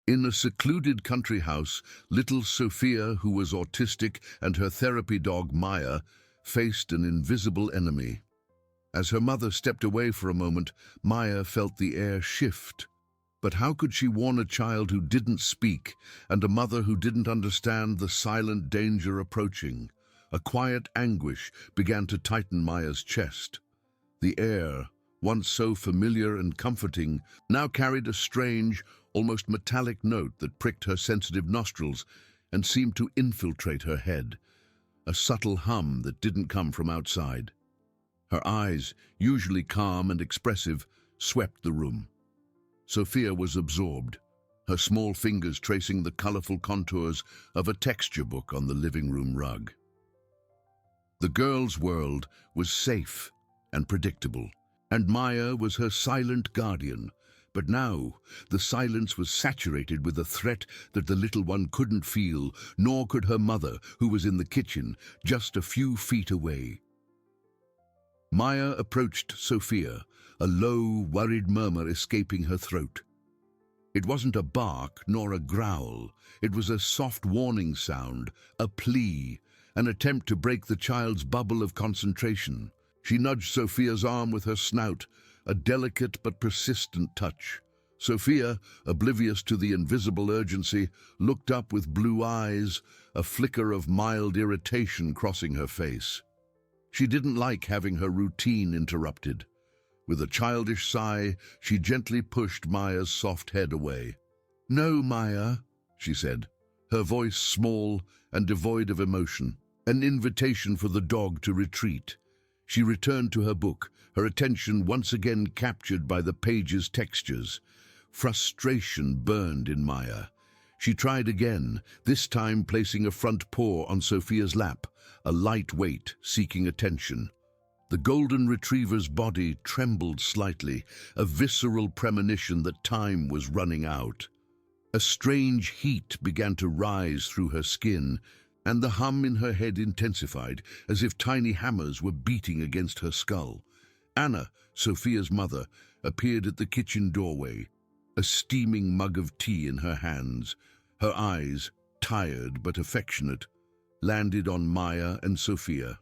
In a secluded country house, little Sophia, who was autistic, and her therapy dog Maya faced an invisible enemy. As her mother stepped away for a moment, Maya felt the air shift. But how could she warn a child who didn't speak and a mother who didn't understand the silent danger approaching? A quiet anguish began to tighten Maya's chest. The air, once so familiar and comforting, now carried a strange, almost metallic note that pricked her sensitive nostrils and seemed to infiltrate her head. A subtle hum that didn't come from outside. Her eyes, usually calm and expressive, swept the room. Sophia was absorbed, her small fingers tracing the colorful contours of a texture book on the living room rug. The girl's world was safe and predictable, and Maya was her silent guardian. But now, the silence was saturated with a threat that the little one couldn't feel, nor could her mother, who was in the kitchen, just a few feet away. Maya approached Sophia, a low, worried murmur escaping her throat. It wasn't a bark nor a growl. It was a soft warning sound, a plea, an attempt to break the child's bubble of concentration. She nudged Sophia's arm with her snout, a delicate but persistent touch. Sophia, oblivious to the invisible urgency, looked up with blue eyes, a flicker of mild irritation crossing her face. She didn't like having her routine interrupted. With a childish sigh, she gently pushed Maya's soft head away. "No, Maya," she said, her voice small and devoid of emotion, an invitation for the dog to retreat. She returned to her book, her attention once again captured by the page's textures. Frustration burned in Maya. She tried again, this time placing a front paw on Sophia's lap, a light weight seeking attention. The golden retriever's body trembled slightly, a visceral premonition that time was running out. A strange heat began to rise through her skin, and the hum in her head intensified, as if tiny hammers were beating against her skull. Anna, Sophia's mother, appeared at the kitchen doorway, a steaming mug of tea in her hands. Her eyes, tired but affectionate, landed on Maya and Sophia.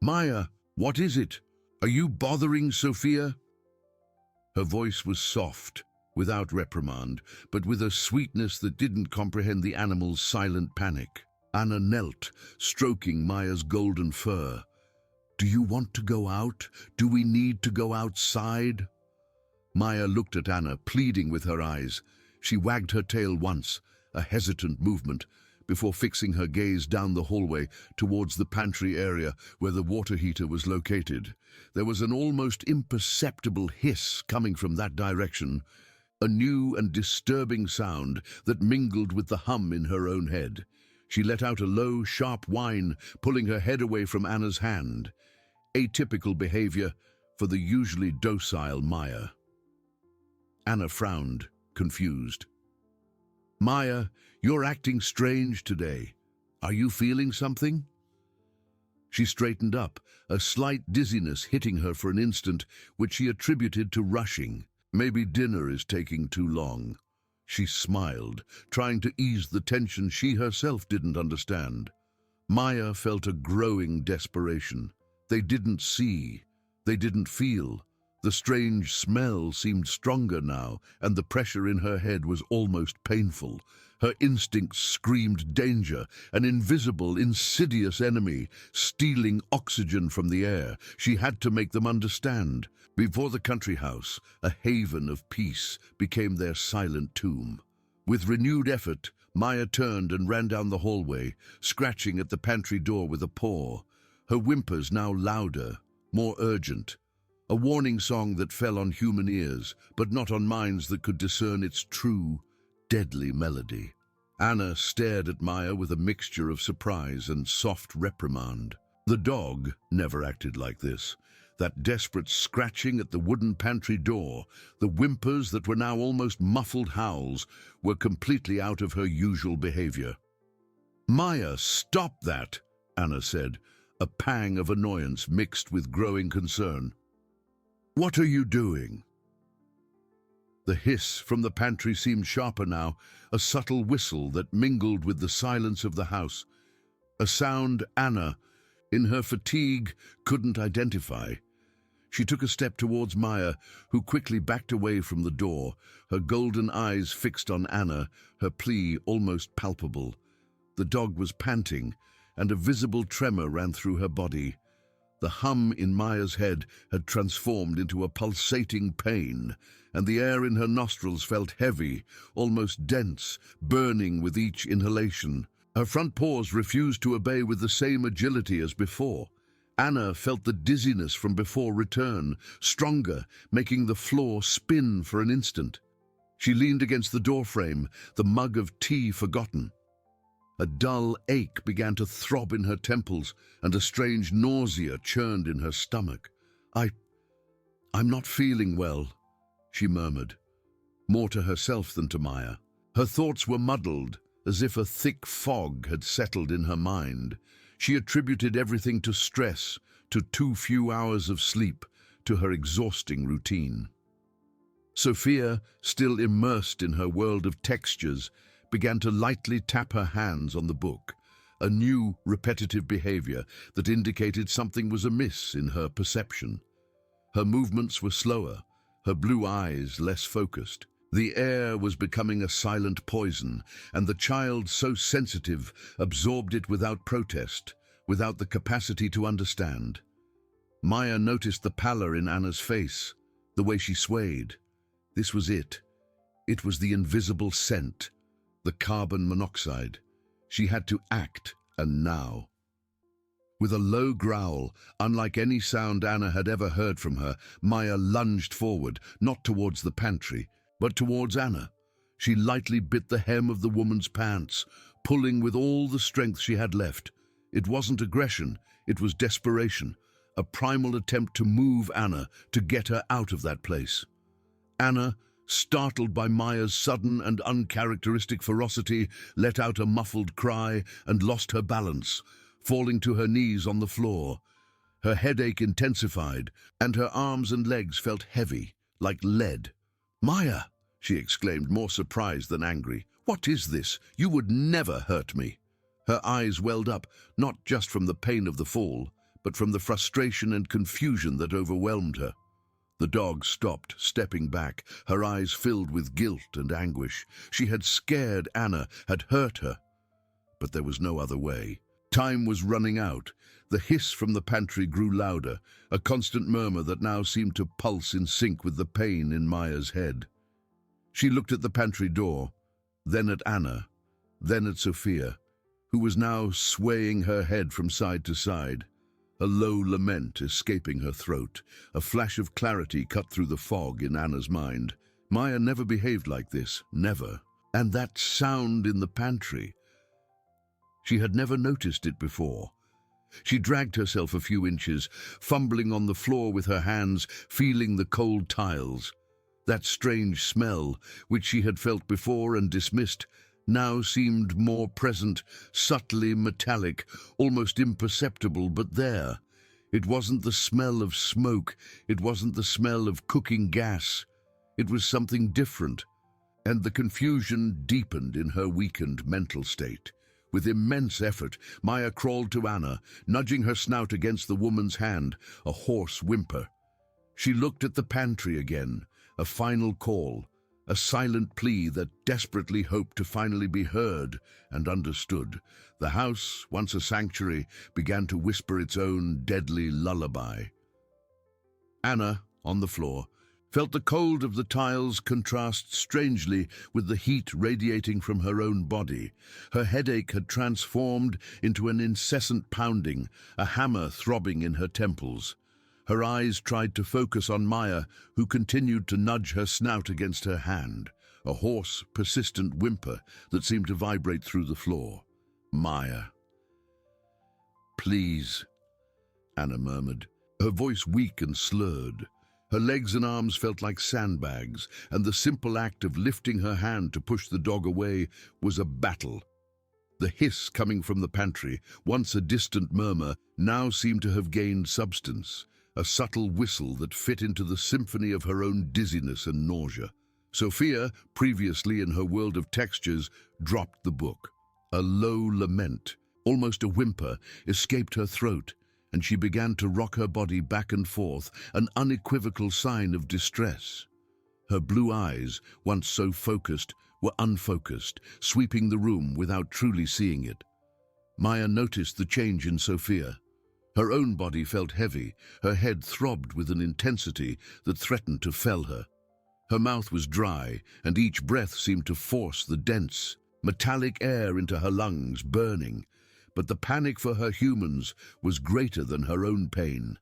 "Maya, what is it? Are you bothering Sophia?" Her voice was soft, without reprimand, but with a sweetness that didn't comprehend the animal's silent panic. Anna knelt, stroking Maya's golden fur. "Do you want to go out? Do we need to go outside?" Maya looked at Anna, pleading with her eyes. She wagged her tail once, a hesitant movement, before fixing her gaze down the hallway towards the pantry area where the water heater was located. There was an almost imperceptible hiss coming from that direction, a new and disturbing sound that mingled with the hum in her own head. She let out a low, sharp whine, pulling her head away from Anna's hand. Atypical behavior for the usually docile Maya. Anna frowned, confused. "Maya, you're acting strange today. Are you feeling something?" She straightened up, a slight dizziness hitting her for an instant, which she attributed to rushing. "Maybe dinner is taking too long." She smiled, trying to ease the tension she herself didn't understand. Maya felt a growing desperation. They didn't see. They didn't feel. The strange smell seemed stronger now, and the pressure in her head was almost painful. Her instincts screamed danger, an invisible, insidious enemy, stealing oxygen from the air. She had to make them understand. Before the country house, a haven of peace became their silent tomb. With renewed effort, Maya turned and ran down the hallway, scratching at the pantry door with a paw. Her whimpers now louder, more urgent. A warning song that fell on human ears, but not on minds that could discern its true, deadly melody. Anna stared at Maya with a mixture of surprise and soft reprimand. The dog never acted like this. That desperate scratching at the wooden pantry door, the whimpers that were now almost muffled howls, were completely out of her usual behavior. "Maya, stop that," Anna said, a pang of annoyance mixed with growing concern. "What are you doing?" The hiss from the pantry seemed sharper now, a subtle whistle that mingled with the silence of the house. A sound Anna, in her fatigue, couldn't identify. She took a step towards Maya, who quickly backed away from the door, her golden eyes fixed on Anna, her plea almost palpable. The dog was panting, and a visible tremor ran through her body. The hum in Maya's head had transformed into a pulsating pain, and the air in her nostrils felt heavy, almost dense, burning with each inhalation. Her front paws refused to obey with the same agility as before. Anna felt the dizziness from before return, stronger, making the floor spin for an instant. She leaned against the doorframe, the mug of tea forgotten. A dull ache began to throb in her temples, and a strange nausea churned in her stomach. I'm not feeling well," she murmured, more to herself than to Maya. Her thoughts were muddled, as if a thick fog had settled in her mind. She attributed everything to stress, to too few hours of sleep, to her exhausting routine. Sophia, still immersed in her world of textures, began to lightly tap her hands on the book, a new, repetitive behavior that indicated something was amiss in her perception. Her movements were slower, her blue eyes less focused. The air was becoming a silent poison, and the child, so sensitive, absorbed it without protest, without the capacity to understand. Maya noticed the pallor in Anna's face, the way she swayed. This was it. It was the invisible scent, the carbon monoxide. She had to act, and now. With a low growl, unlike any sound Anna had ever heard from her, Maya lunged forward, not towards the pantry, but towards Anna. She lightly bit the hem of the woman's pants, pulling with all the strength she had left. It wasn't aggression, it was desperation, a primal attempt to move Anna, to get her out of that place. Anna, startled by Maya's sudden and uncharacteristic ferocity, let out a muffled cry and lost her balance, falling to her knees on the floor. Her headache intensified, and her arms and legs felt heavy, like lead. "Maya!" she exclaimed, more surprised than angry. "What is this? You would never hurt me." Her eyes welled up, not just from the pain of the fall, but from the frustration and confusion that overwhelmed her. The dog stopped, stepping back, her eyes filled with guilt and anguish. She had scared Anna, had hurt her. But there was no other way. Time was running out. The hiss from the pantry grew louder, a constant murmur that now seemed to pulse in sync with the pain in Maya's head. She looked at the pantry door, then at Anna, then at Sophia, who was now swaying her head from side to side, a low lament escaping her throat. A flash of clarity cut through the fog in Anna's mind. Maya never behaved like this, never. And that sound in the pantry. She had never noticed it before. She dragged herself a few inches, fumbling on the floor with her hands, feeling the cold tiles. That strange smell, which she had felt before and dismissed, now seemed more present, subtly metallic, almost imperceptible, but there. It wasn't the smell of smoke, it wasn't the smell of cooking gas. It was something different, and the confusion deepened in her weakened mental state. With immense effort, Maya crawled to Anna, nudging her snout against the woman's hand, a hoarse whimper. She looked at the pantry again, a final call, a silent plea that desperately hoped to finally be heard and understood. The house, once a sanctuary, began to whisper its own deadly lullaby. Anna, on the floor, felt the cold of the tiles contrast strangely with the heat radiating from her own body. Her headache had transformed into an incessant pounding, a hammer throbbing in her temples. Her eyes tried to focus on Maya, who continued to nudge her snout against her hand, a hoarse, persistent whimper that seemed to vibrate through the floor. "Maya." "Please," Anna murmured, her voice weak and slurred. Her legs and arms felt like sandbags, and the simple act of lifting her hand to push the dog away was a battle. The hiss coming from the pantry, once a distant murmur, now seemed to have gained substance, a subtle whistle that fit into the symphony of her own dizziness and nausea. Sophia, previously in her world of textures, dropped the book. A low lament, almost a whimper, escaped her throat, and she began to rock her body back and forth, an unequivocal sign of distress. Her blue eyes, once so focused, were unfocused, sweeping the room without truly seeing it. Maya noticed the change in Sophia. Her own body felt heavy, her head throbbed with an intensity that threatened to fell her. Her mouth was dry, and each breath seemed to force the dense, metallic air into her lungs, burning. But the panic for her humans was greater than her own pain.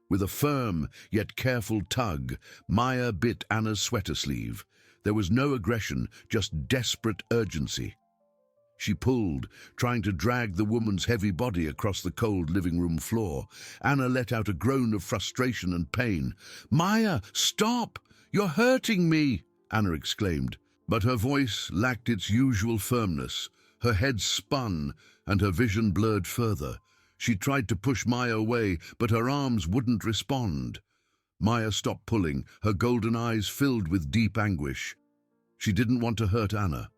With a firm, yet careful tug, Maya bit Anna's sweater sleeve. There was no aggression, just desperate urgency. She pulled, trying to drag the woman's heavy body across the cold living room floor. Anna let out a groan of frustration and pain. "Maya, stop! You're hurting me!" Anna exclaimed. But her voice lacked its usual firmness. Her head spun, and her vision blurred further. She tried to push Maya away, but her arms wouldn't respond. Maya stopped pulling, her golden eyes filled with deep anguish. She didn't want to hurt Anna.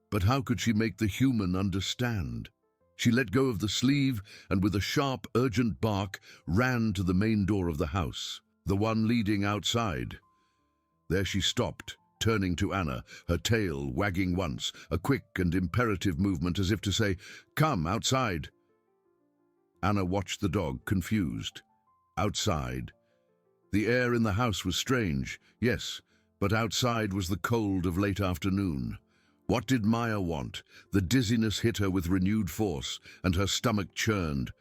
But how could she make the human understand? She let go of the sleeve and with a sharp, urgent bark ran to the main door of the house, the one leading outside. There she stopped, turning to Anna, her tail wagging once, a quick and imperative movement as if to say, "Come, outside." Anna watched the dog, confused. Outside. The air in the house was strange, yes, but outside was the cold of late afternoon. What did Maya want? The dizziness hit her with renewed force, and her stomach churned.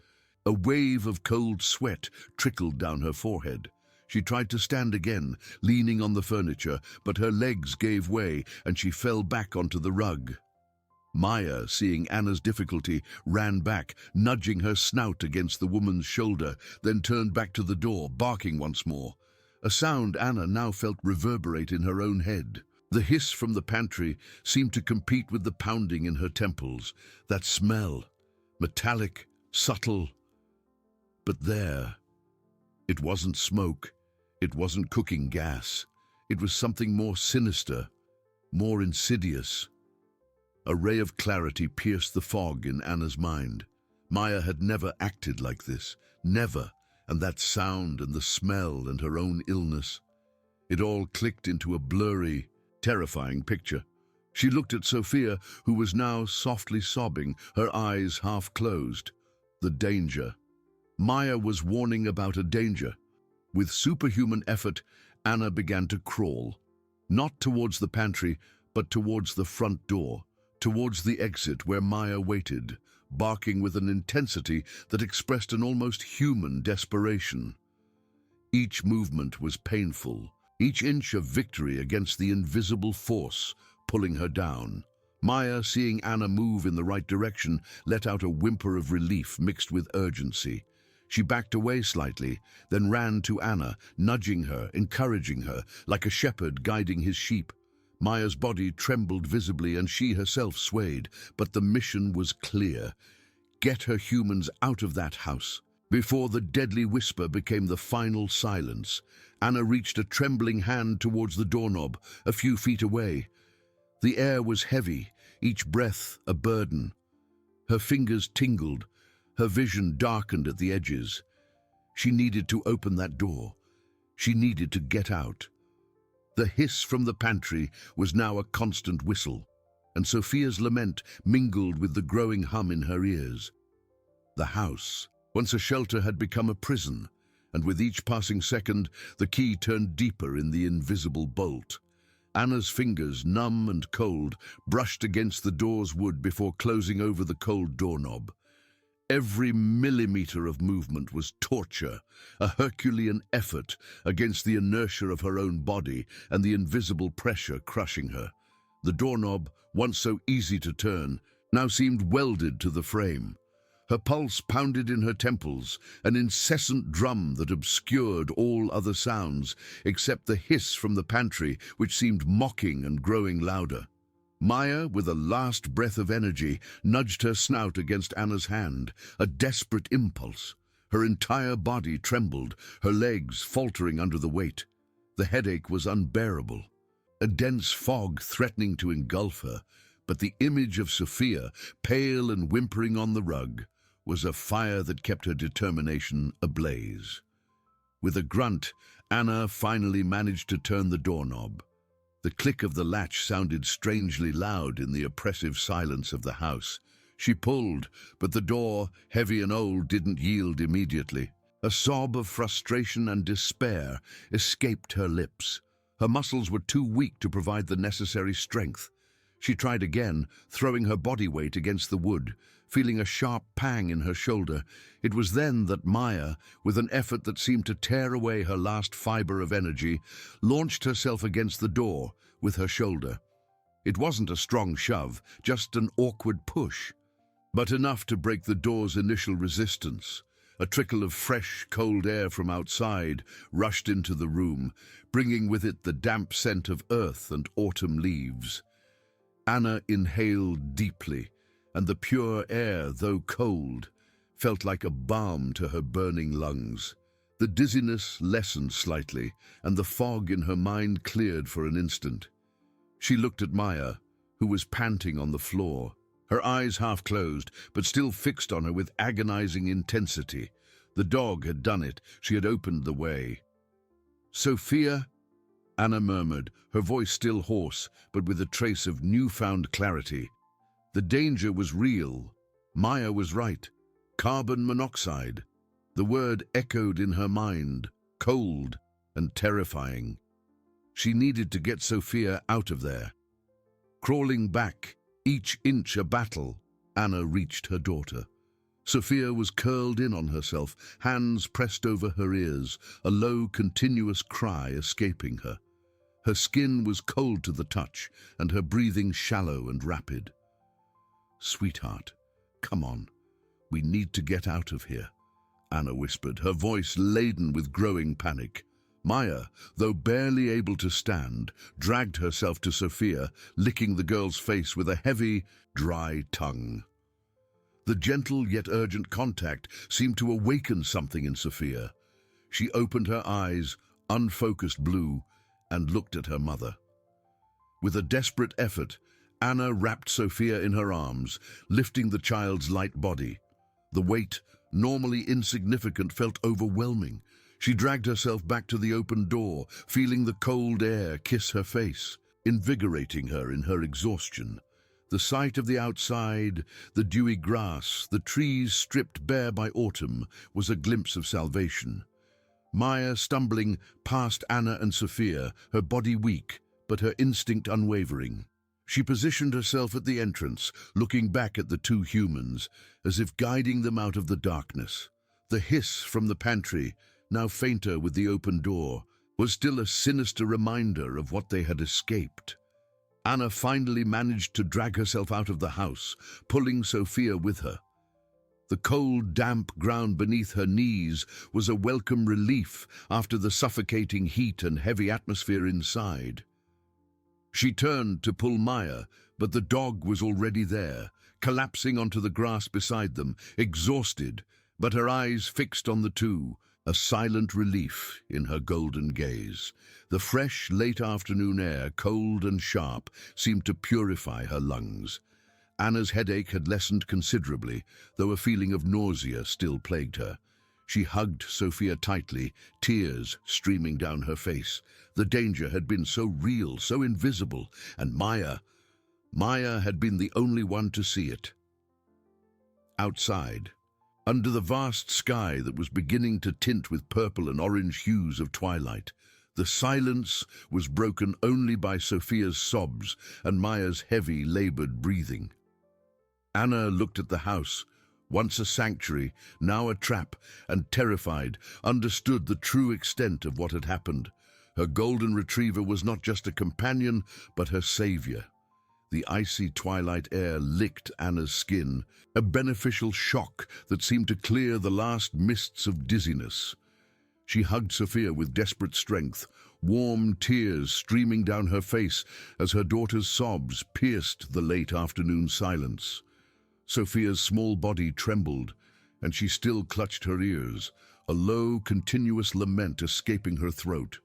A wave of cold sweat trickled down her forehead. She tried to stand again, leaning on the furniture, but her legs gave way and she fell back onto the rug. Maya, seeing Anna's difficulty, ran back, nudging her snout against the woman's shoulder, then turned back to the door, barking once more. A sound Anna now felt reverberate in her own head. The hiss from the pantry seemed to compete with the pounding in her temples. That smell, metallic, subtle. But there, it wasn't smoke. It wasn't cooking gas. It was something more sinister, more insidious. A ray of clarity pierced the fog in Anna's mind. Maya had never acted like this, never, and that sound and the smell and her own illness. It all clicked into a blurry, terrifying picture. She looked at Sophia, who was now softly sobbing, her eyes half closed. The danger. Maya was warning about a danger. With superhuman effort, Anna began to crawl, not towards the pantry, but towards the front door, towards the exit where Maya waited, barking with an intensity that expressed an almost human desperation. Each movement was painful, each inch of victory against the invisible force pulling her down. Maya, seeing Anna move in the right direction, let out a whimper of relief mixed with urgency. She backed away slightly, then ran to Anna, nudging her, encouraging her, like a shepherd guiding his sheep. Maya's body trembled visibly and she herself swayed, but the mission was clear. Get her humans out of that house. Before the deadly whisper became the final silence, Anna reached a trembling hand towards the doorknob, a few feet away. The air was heavy, each breath a burden. Her fingers tingled, her vision darkened at the edges. She needed to open that door. She needed to get out. The hiss from the pantry was now a constant whistle, and Sophia's lament mingled with the growing hum in her ears. The house, once a shelter, had become a prison, and with each passing second, the key turned deeper in the invisible bolt. Anna's fingers, numb and cold, brushed against the door's wood before closing over the cold doorknob. Every millimeter of movement was torture, a Herculean effort against the inertia of her own body and the invisible pressure crushing her. The doorknob, once so easy to turn, now seemed welded to the frame. Her pulse pounded in her temples, an incessant drum that obscured all other sounds, except the hiss from the pantry, which seemed mocking and growing louder. Maya, with a last breath of energy, nudged her snout against Anna's hand, a desperate impulse. Her entire body trembled, her legs faltering under the weight. The headache was unbearable. a dense fog threatening to engulf her, but the image of Sophia, pale and whimpering on the rug, was a fire that kept her determination ablaze. With a grunt, Anna finally managed to turn the doorknob. The click of the latch sounded strangely loud in the oppressive silence of the house. She pulled, but the door, heavy and old, didn't yield immediately. A sob of frustration and despair escaped her lips. Her muscles were too weak to provide the necessary strength. She tried again, throwing her body weight against the wood, feeling a sharp pang in her shoulder. It was then that Maya, with an effort that seemed to tear away her last fiber of energy, launched herself against the door with her shoulder. It wasn't a strong shove, just an awkward push, but enough to break the door's initial resistance. A trickle of fresh, cold air from outside rushed into the room, bringing with it the damp scent of earth and autumn leaves. Anna inhaled deeply, and the pure air, though cold, felt like a balm to her burning lungs. The dizziness lessened slightly, and the fog in her mind cleared for an instant. She looked at Maya, who was panting on the floor, her eyes half closed, but still fixed on her with agonizing intensity. The dog had done it. She had opened the way. "Sophia?" Anna murmured, her voice still hoarse, but with a trace of newfound clarity. The danger was real. Maya was right. Carbon monoxide. The word echoed in her mind, cold and terrifying. She needed to get Sophia out of there. Crawling back, each inch a battle, Anna reached her daughter. Sophia was curled in on herself, hands pressed over her ears, a low, continuous cry escaping her. Her skin was cold to the touch, and her breathing shallow and rapid. "Sweetheart, come on. We need to get out of here," Anna whispered, her voice laden with growing panic. Maya, though barely able to stand, dragged herself to Sophia, licking the girl's face with a heavy, dry tongue. The gentle yet urgent contact seemed to awaken something in Sophia. She opened her eyes, unfocused blue, and looked at her mother. With a desperate effort, Anna wrapped Sophia in her arms, lifting the child's light body. The weight, normally insignificant, felt overwhelming. She dragged herself back to the open door, feeling the cold air kiss her face, invigorating her in her exhaustion. The sight of the outside, the dewy grass, the trees stripped bare by autumn, was a glimpse of salvation. Maya stumbling past Anna and Sophia, her body weak, but her instinct unwavering. She positioned herself at the entrance, looking back at the two humans, as if guiding them out of the darkness. The hiss from the pantry, now fainter with the open door, was still a sinister reminder of what they had escaped. Anna finally managed to drag herself out of the house, pulling Sophia with her. The cold, damp ground beneath her knees was a welcome relief after the suffocating heat and heavy atmosphere inside. She turned to pull Maya, but the dog was already there, collapsing onto the grass beside them, exhausted, but her eyes fixed on the two, a silent relief in her golden gaze. The fresh, late afternoon air, cold and sharp, seemed to purify her lungs. Anna's headache had lessened considerably, though a feeling of nausea still plagued her. She hugged Sophia tightly, tears streaming down her face. The danger had been so real, so invisible, and Maya had been the only one to see it. Outside, under the vast sky that was beginning to tint with purple and orange hues of twilight, the silence was broken only by Sophia's sobs and Maya's heavy, labored breathing. Anna looked at the house, once a sanctuary, now a trap, and terrified, understood the true extent of what had happened. Her golden retriever was not just a companion, but her savior. The icy twilight air licked Anna's skin, a beneficial shock that seemed to clear the last mists of dizziness. She hugged Sophia with desperate strength, warm tears streaming down her face as her daughter's sobs pierced the late afternoon silence. Sophia's small body trembled, and she still clutched her ears, a low, continuous lament escaping her throat.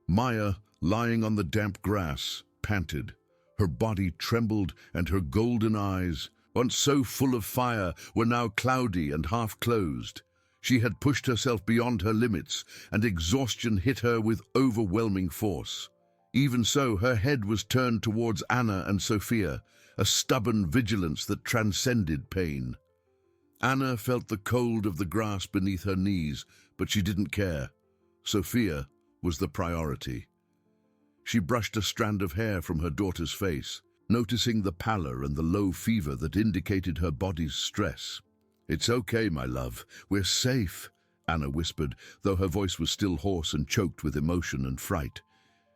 Maya lying on the damp grass, panted. Her body trembled and her golden eyes, once so full of fire, were now cloudy and half-closed. She had pushed herself beyond her limits, and exhaustion hit her with overwhelming force. Even so, her head was turned towards Anna and Sophia, a stubborn vigilance that transcended pain. Anna felt the cold of the grass beneath her knees, but she didn't care. Sophia was the priority. She brushed a strand of hair from her daughter's face, noticing the pallor and the low fever that indicated her body's stress. "It's okay, my love. We're safe," Anna whispered, though her voice was still hoarse and choked with emotion and fright.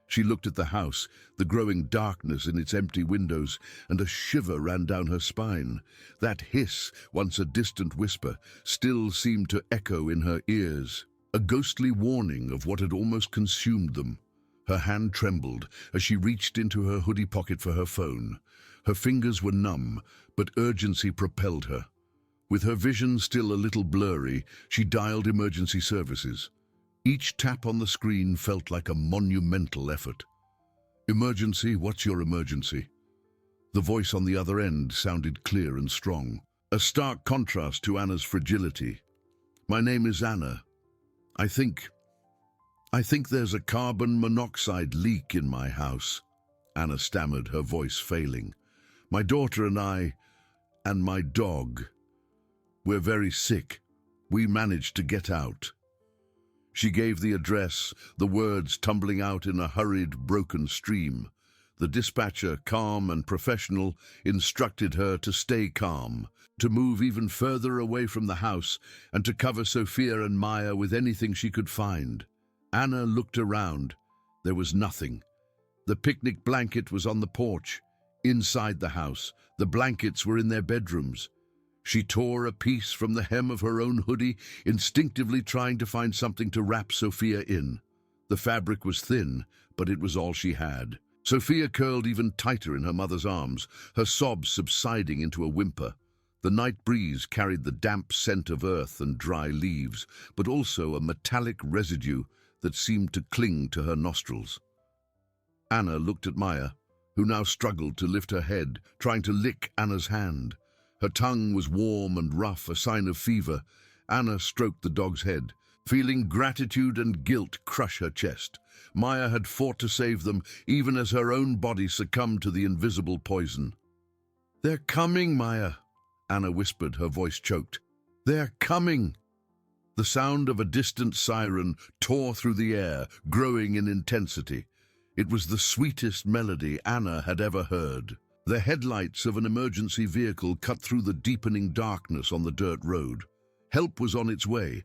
She looked at the house, the growing darkness in its empty windows, and a shiver ran down her spine. That hiss, once a distant whisper, still seemed to echo in her ears, a ghostly warning of what had almost consumed them. Her hand trembled as she reached into her hoodie pocket for her phone. Her fingers were numb, but urgency propelled her. With her vision still a little blurry, she dialed emergency services. Each tap on the screen felt like a monumental effort. "Emergency, what's your emergency?" The voice on the other end sounded clear and strong, a stark contrast to Anna's fragility. "My name is Anna. I think there's a carbon monoxide leak in my house," Anna stammered, her voice failing. "My daughter and I, and my dog, we're very sick. We managed to get out." She gave the address, the words tumbling out in a hurried, broken stream. The dispatcher, calm and professional, instructed her to stay calm, to move even further away from the house, and to cover Sophia and Maya with anything she could find. Anna looked around. There was nothing. The picnic blanket was on the porch. Inside the house, the blankets were in their bedrooms. She tore a piece from the hem of her own hoodie, instinctively trying to find something to wrap Sophia in. The fabric was thin, but it was all she had. Sophia curled even tighter in her mother's arms, her sobs subsiding into a whimper. The night breeze carried the damp scent of earth and dry leaves, but also a metallic residue that seemed to cling to her nostrils. Anna looked at Maya, who now struggled to lift her head, trying to lick Anna's hand. Her tongue was warm and rough, a sign of fever. Anna stroked the dog's head, feeling gratitude and guilt crush her chest. Maya had fought to save them, even as her own body succumbed to the invisible poison. "They're coming, Maya," Anna whispered, her voice choked. "They're coming." The sound of a distant siren tore through the air, growing in intensity. It was the sweetest melody Anna had ever heard. The headlights of an emergency vehicle cut through the deepening darkness on the dirt road. Help was on its way,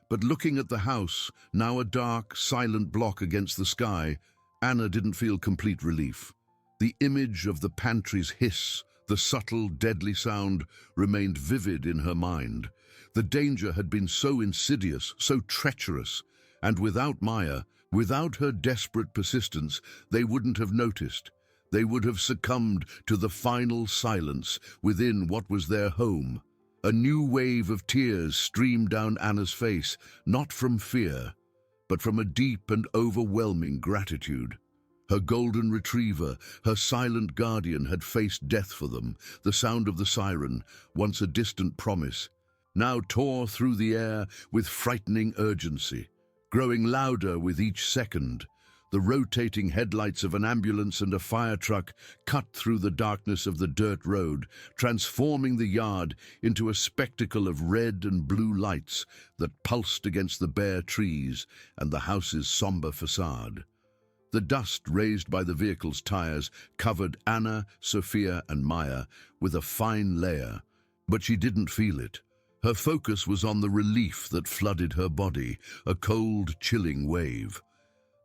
but looking at the house, now a dark, silent block against the sky, Anna didn't feel complete relief. The image of the pantry's hiss, the subtle, deadly sound, remained vivid in her mind. The danger had been so insidious, so treacherous, and without Maya, without her desperate persistence, they wouldn't have noticed. They would have succumbed to the final silence within what was their home. A new wave of tears streamed down Anna's face, not from fear, but from a deep and overwhelming gratitude. Her golden retriever, her silent guardian, had faced death for them. The sound of the siren, once a distant promise, now tore through the air with frightening urgency, growing louder with each second. The rotating headlights of an ambulance and a fire truck cut through the darkness of the dirt road, transforming the yard into a spectacle of red and blue lights that pulsed against the bare trees and the house's somber facade. The dust raised by the vehicle's tires covered Anna, Sophia, and Maya with a fine layer, but she didn't feel it. Her focus was on the relief that flooded her body, a cold, chilling wave.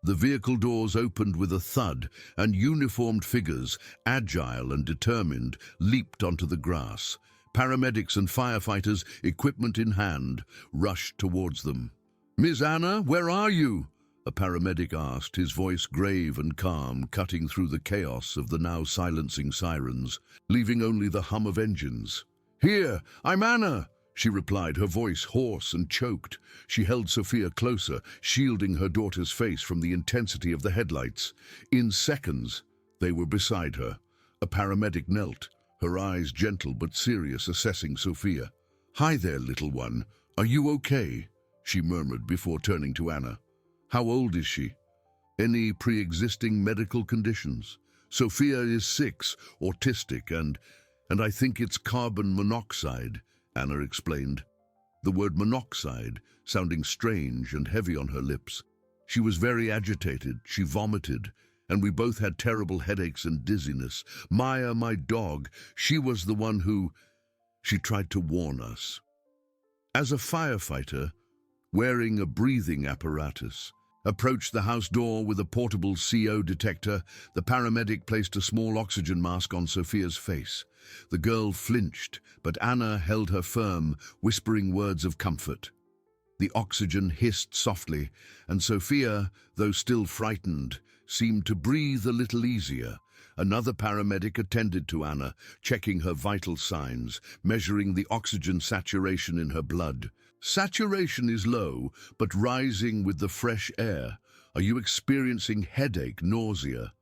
The vehicle doors opened with a thud, and uniformed figures, agile and determined, leaped onto the grass. Paramedics and firefighters, equipment in hand, rushed towards them. "Miss Anna, where are you?" a paramedic asked, his voice grave and calm, cutting through the chaos of the now silencing sirens, leaving only the hum of engines. "Here, I'm Anna," she replied, her voice hoarse and choked. She held Sophia closer, shielding her daughter's face from the intensity of the headlights. In seconds, they were beside her. A paramedic knelt, her eyes gentle but serious, assessing Sophia. "Hi there, little one. Are you okay?" she murmured before turning to Anna. "How old is she? Any pre-existing medical conditions?" "Sophia is 6, autistic, and I think it's carbon monoxide," Anna explained. The word monoxide sounding strange and heavy on her lips. She was very agitated, she vomited, and we both had terrible headaches and dizziness. Maya, my dog, she was the one who... She tried to warn us. As a firefighter, wearing a breathing apparatus, approached the house door with a portable CO detector, the paramedic placed a small oxygen mask on Sophia's face. The girl flinched, but Anna held her firm, whispering words of comfort. The oxygen hissed softly, and Sophia, though still frightened, seemed to breathe a little easier. Another paramedic attended to Anna, checking her vital signs, measuring the oxygen saturation in her blood. "Saturation is low, but rising with the fresh air. Are you experiencing headache, nausea?"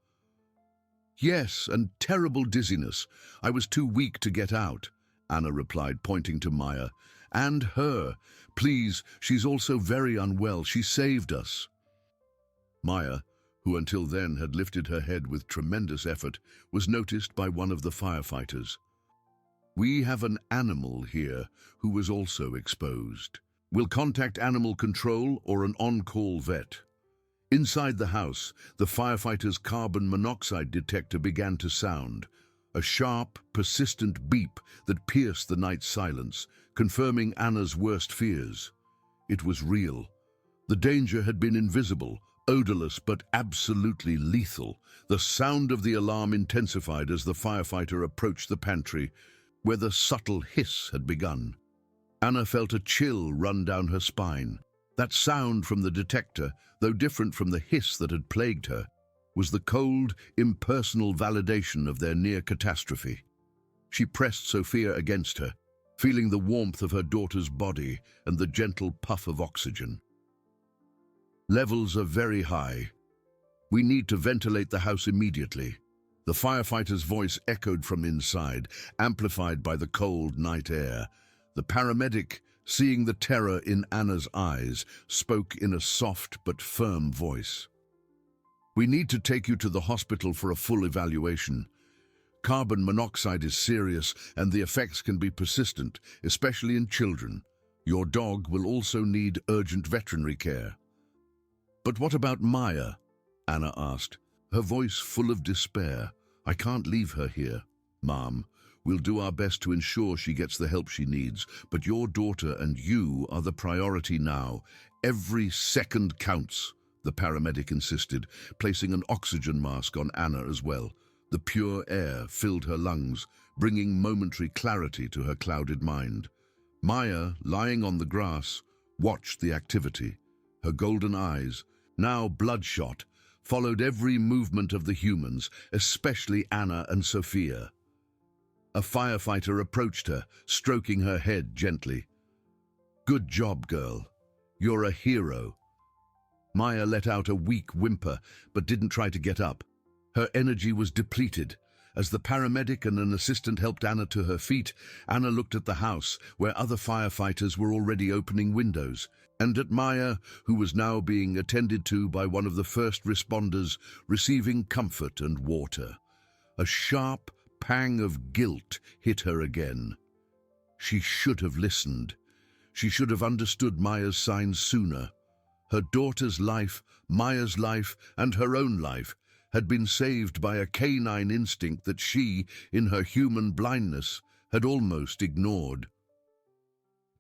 "Yes, and terrible dizziness. I was too weak to get out," Anna replied, pointing to Maya. "And her. Please, she's also very unwell. She saved us." Maya, who until then had lifted her head with tremendous effort, was noticed by one of the firefighters. "We have an animal here who was also exposed. We'll contact animal control or an on-call vet." Inside the house, the firefighter's carbon monoxide detector began to sound, a sharp, persistent beep that pierced the night silence, confirming Anna's worst fears. It was real. The danger had been invisible, odorless but absolutely lethal. The sound of the alarm intensified as the firefighter approached the pantry, where the subtle hiss had begun. Anna felt a chill run down her spine. That sound from the detector, though different from the hiss that had plagued her, was the cold, impersonal validation of their near catastrophe. She pressed Sophia against her, feeling the warmth of her daughter's body and the gentle puff of oxygen. "Levels are very high. We need to ventilate the house immediately." The firefighter's voice echoed from inside, amplified by the cold night air. The paramedic, seeing the terror in Anna's eyes, spoke in a soft but firm voice. "We need to take you to the hospital for a full evaluation. Carbon monoxide is serious and the effects can be persistent, especially in children. Your dog will also need urgent veterinary care." "But what about Maya?" Anna asked, her voice full of despair. "I can't leave her here, Mom. We'll do our best to ensure she gets the help she needs, but your daughter and you are the priority now. Every second counts," the paramedic insisted, placing an oxygen mask on Anna as well. The pure air filled her lungs, bringing momentary clarity to her clouded mind. Maya, lying on the grass, watched the activity. Her golden eyes, now bloodshot, followed every movement of the humans, especially Anna and Sophia. A firefighter approached her, stroking her head gently. "Good job, girl. You're a hero." Maya let out a weak whimper, but didn't try to get up. Her energy was depleted. As the paramedic and an assistant helped Anna to her feet, Anna looked at the house, where other firefighters were already opening windows, and at Maya, who was now being attended to by one of the first responders, receiving comfort and water. A sharp pang of guilt hit her again. She should have listened. She should have understood Maya's signs sooner. Her daughter's life, Maya's life, and her own life had been saved by a canine instinct that she, in her human blindness, had almost ignored.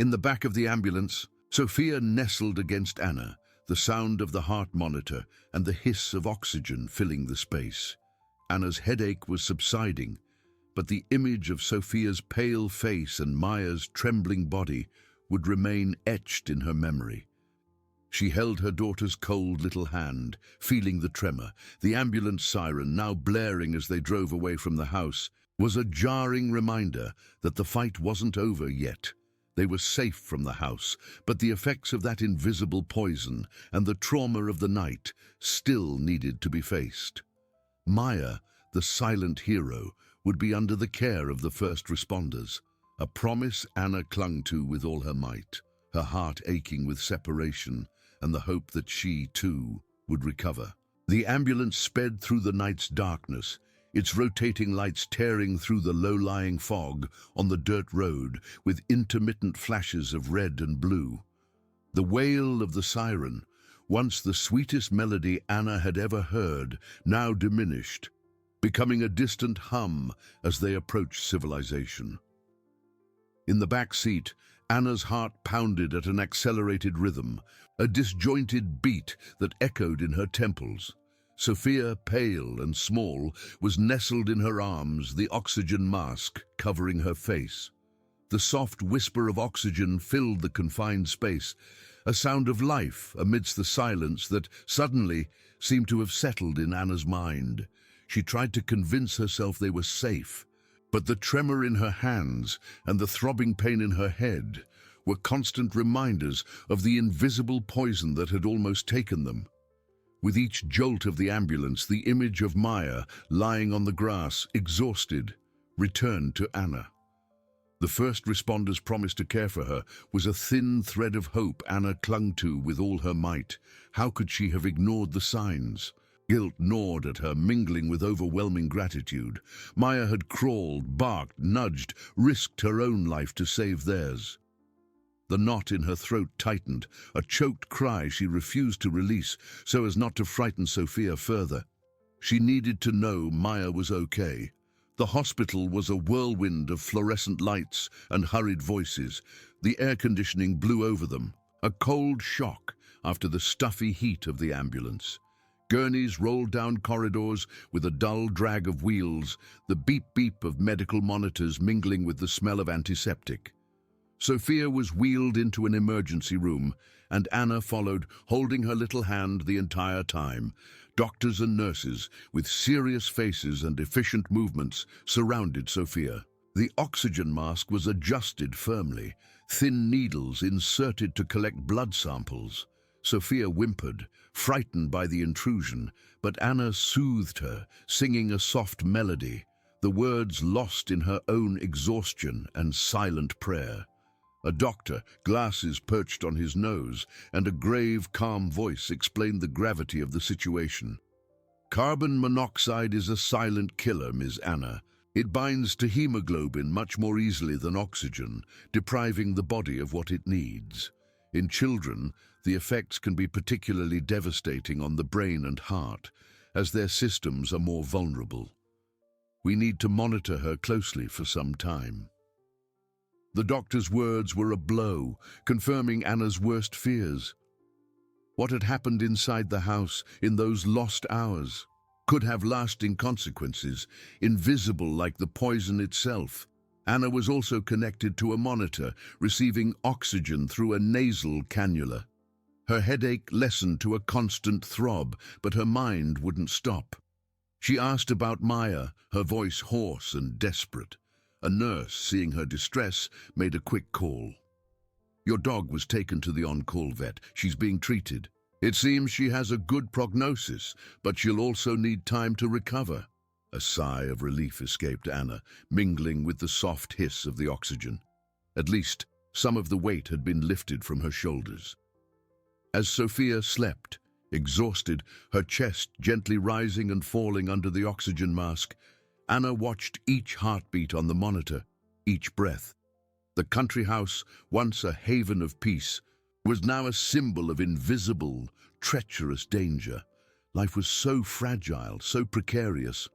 In the back of the ambulance, Sophia nestled against Anna, the sound of the heart monitor and the hiss of oxygen filling the space. Anna's headache was subsiding, but the image of Sophia's pale face and Maya's trembling body would remain etched in her memory. She held her daughter's cold little hand, feeling the tremor. The ambulance siren, now blaring as they drove away from the house, was a jarring reminder that the fight wasn't over yet. They were safe from the house, but the effects of that invisible poison and the trauma of the night still needed to be faced. Maya, the silent hero, would be under the care of the first responders, a promise Anna clung to with all her might, her heart aching with separation and the hope that she, too, would recover. The ambulance sped through the night's darkness, its rotating lights tearing through the low-lying fog on the dirt road with intermittent flashes of red and blue. The wail of the siren, once the sweetest melody Anna had ever heard, now diminished, becoming a distant hum as they approached civilization. In the back seat, Anna's heart pounded at an accelerated rhythm, a disjointed beat that echoed in her temples. Sophia, pale and small, was nestled in her arms, the oxygen mask covering her face. The soft whisper of oxygen filled the confined space, a sound of life amidst the silence that suddenly seemed to have settled in Anna's mind. She tried to convince herself they were safe, but the tremor in her hands and the throbbing pain in her head were constant reminders of the invisible poison that had almost taken them. With each jolt of the ambulance, the image of Maya, lying on the grass, exhausted, returned to Anna. The first responders' promise to care for her was a thin thread of hope Anna clung to with all her might. How could she have ignored the signs? Guilt gnawed at her, mingling with overwhelming gratitude. Maya had crawled, barked, nudged, risked her own life to save theirs. The knot in her throat tightened, a choked cry she refused to release so as not to frighten Sophia further. She needed to know Maya was okay. The hospital was a whirlwind of fluorescent lights and hurried voices. The air conditioning blew over them, a cold shock after the stuffy heat of the ambulance. Gurneys rolled down corridors with a dull drag of wheels, the beep-beep of medical monitors mingling with the smell of antiseptic. Sophia was wheeled into an emergency room, and Anna followed, holding her little hand the entire time. Doctors and nurses, with serious faces and efficient movements, surrounded Sophia. The oxygen mask was adjusted firmly, thin needles inserted to collect blood samples. Sophia whimpered, frightened by the intrusion, but Anna soothed her, singing a soft melody, the words lost in her own exhaustion and silent prayer. A doctor, glasses perched on his nose, and a grave, calm voice explained the gravity of the situation. "Carbon monoxide is a silent killer, Ms. Anna. It binds to hemoglobin much more easily than oxygen, depriving the body of what it needs. In children, the effects can be particularly devastating on the brain and heart, as their systems are more vulnerable. We need to monitor her closely for some time." The doctor's words were a blow, confirming Anna's worst fears. What had happened inside the house in those lost hours could have lasting consequences, invisible like the poison itself. Anna was also connected to a monitor, receiving oxygen through a nasal cannula. Her headache lessened to a constant throb, but her mind wouldn't stop. She asked about Maya, her voice hoarse and desperate. A nurse, seeing her distress, made a quick call. "Your dog was taken to the on-call vet. She's being treated. It seems she has a good prognosis, but she'll also need time to recover." A sigh of relief escaped Anna, mingling with the soft hiss of the oxygen. At least, some of the weight had been lifted from her shoulders. As Sophia slept, exhausted, her chest gently rising and falling under the oxygen mask, Anna watched each heartbeat on the monitor, each breath. The country house, once a haven of peace, was now a symbol of invisible, treacherous danger. Life was so fragile, so precarious.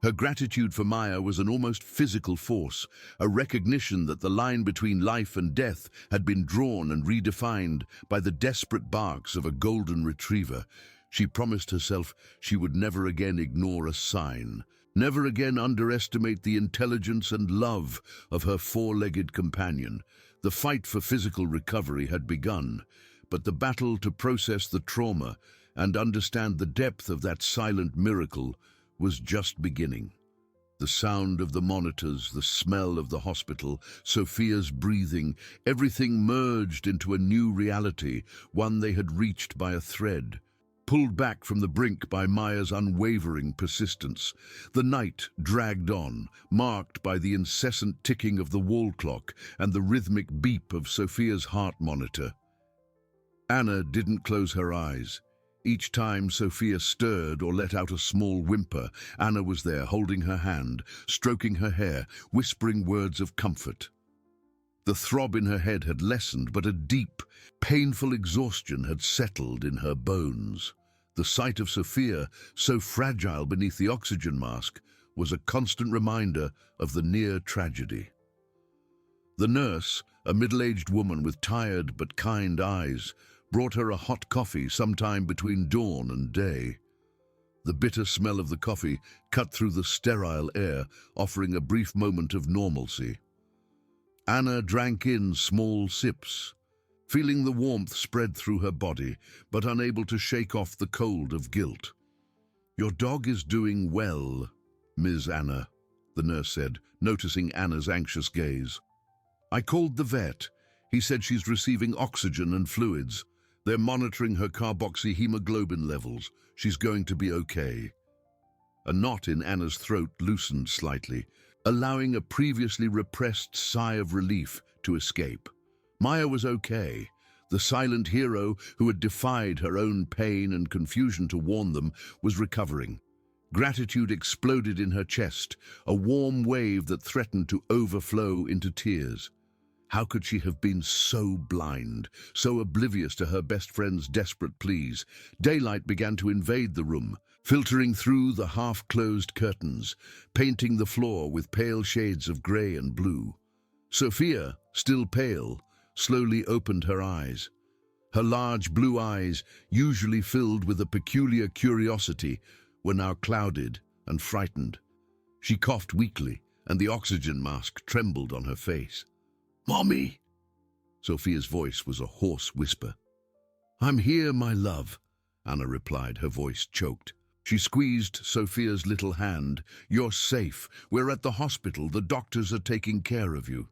Her gratitude for Maya was an almost physical force, a recognition that the line between life and death had been drawn and redefined by the desperate barks of a golden retriever. She promised herself she would never again ignore a sign, never again underestimate the intelligence and love of her four-legged companion. The fight for physical recovery had begun, but the battle to process the trauma and understand the depth of that silent miracle was just beginning. The sound of the monitors, the smell of the hospital, Sophia's breathing, everything merged into a new reality, one they had reached by a thread. Pulled back from the brink by Maya's unwavering persistence, the night dragged on, marked by the incessant ticking of the wall clock and the rhythmic beep of Sophia's heart monitor. Anna didn't close her eyes. Each time Sophia stirred or let out a small whimper, Anna was there, holding her hand, stroking her hair, whispering words of comfort. The throb in her head had lessened, but a deep, painful exhaustion had settled in her bones. The sight of Sophia, so fragile beneath the oxygen mask, was a constant reminder of the near tragedy. The nurse, a middle-aged woman with tired but kind eyes, brought her a hot coffee sometime between dawn and day. The bitter smell of the coffee cut through the sterile air, offering a brief moment of normalcy. Anna drank in small sips, feeling the warmth spread through her body, but unable to shake off the cold of guilt. "Your dog is doing well, Ms. Anna," the nurse said, noticing Anna's anxious gaze. "I called the vet. He said she's receiving oxygen and fluids. They're monitoring her carboxyhemoglobin levels. She's going to be okay." A knot in Anna's throat loosened slightly, allowing a previously repressed sigh of relief to escape. Maya was okay. The silent hero who had defied her own pain and confusion to warn them was recovering. Gratitude exploded in her chest, a warm wave that threatened to overflow into tears. How could she have been so blind, so oblivious to her best friend's desperate pleas? Daylight began to invade the room, filtering through the half-closed curtains, painting the floor with pale shades of grey and blue. Sophia, still pale, slowly opened her eyes. Her large blue eyes, usually filled with a peculiar curiosity, were now clouded and frightened. She coughed weakly, and the oxygen mask trembled on her face. "Mommy!" Sophia's voice was a hoarse whisper. "I'm here, my love," Anna replied, her voice choked. She squeezed Sophia's little hand. "You're safe. We're at the hospital. The doctors are taking care of you."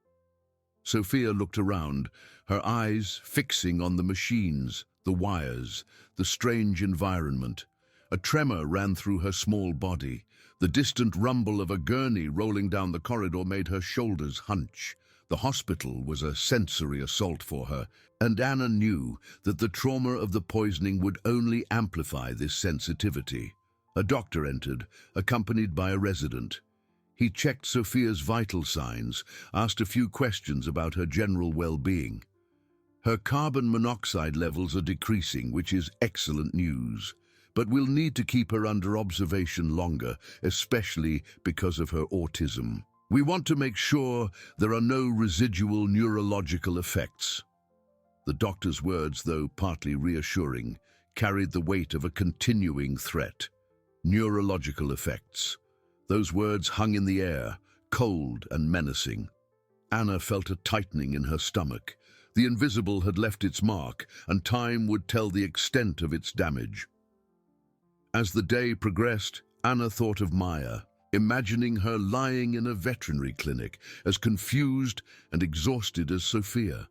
Sophia looked around, her eyes fixing on the machines, the wires, the strange environment. A tremor ran through her small body. The distant rumble of a gurney rolling down the corridor made her shoulders hunch. The hospital was a sensory assault for her, and Anna knew that the trauma of the poisoning would only amplify this sensitivity. A doctor entered, accompanied by a resident. He checked Sophia's vital signs, asked a few questions about her general well-being. "Her carbon monoxide levels are decreasing, which is excellent news. But we'll need to keep her under observation longer, especially because of her autism. We want to make sure there are no residual neurological effects." The doctor's words, though partly reassuring, carried the weight of a continuing threat. Neurological effects. Those words hung in the air, cold and menacing. Anna felt a tightening in her stomach. The invisible had left its mark, and time would tell the extent of its damage. As the day progressed, Anna thought of Maya, imagining her lying in a veterinary clinic, as confused and exhausted as Sophia.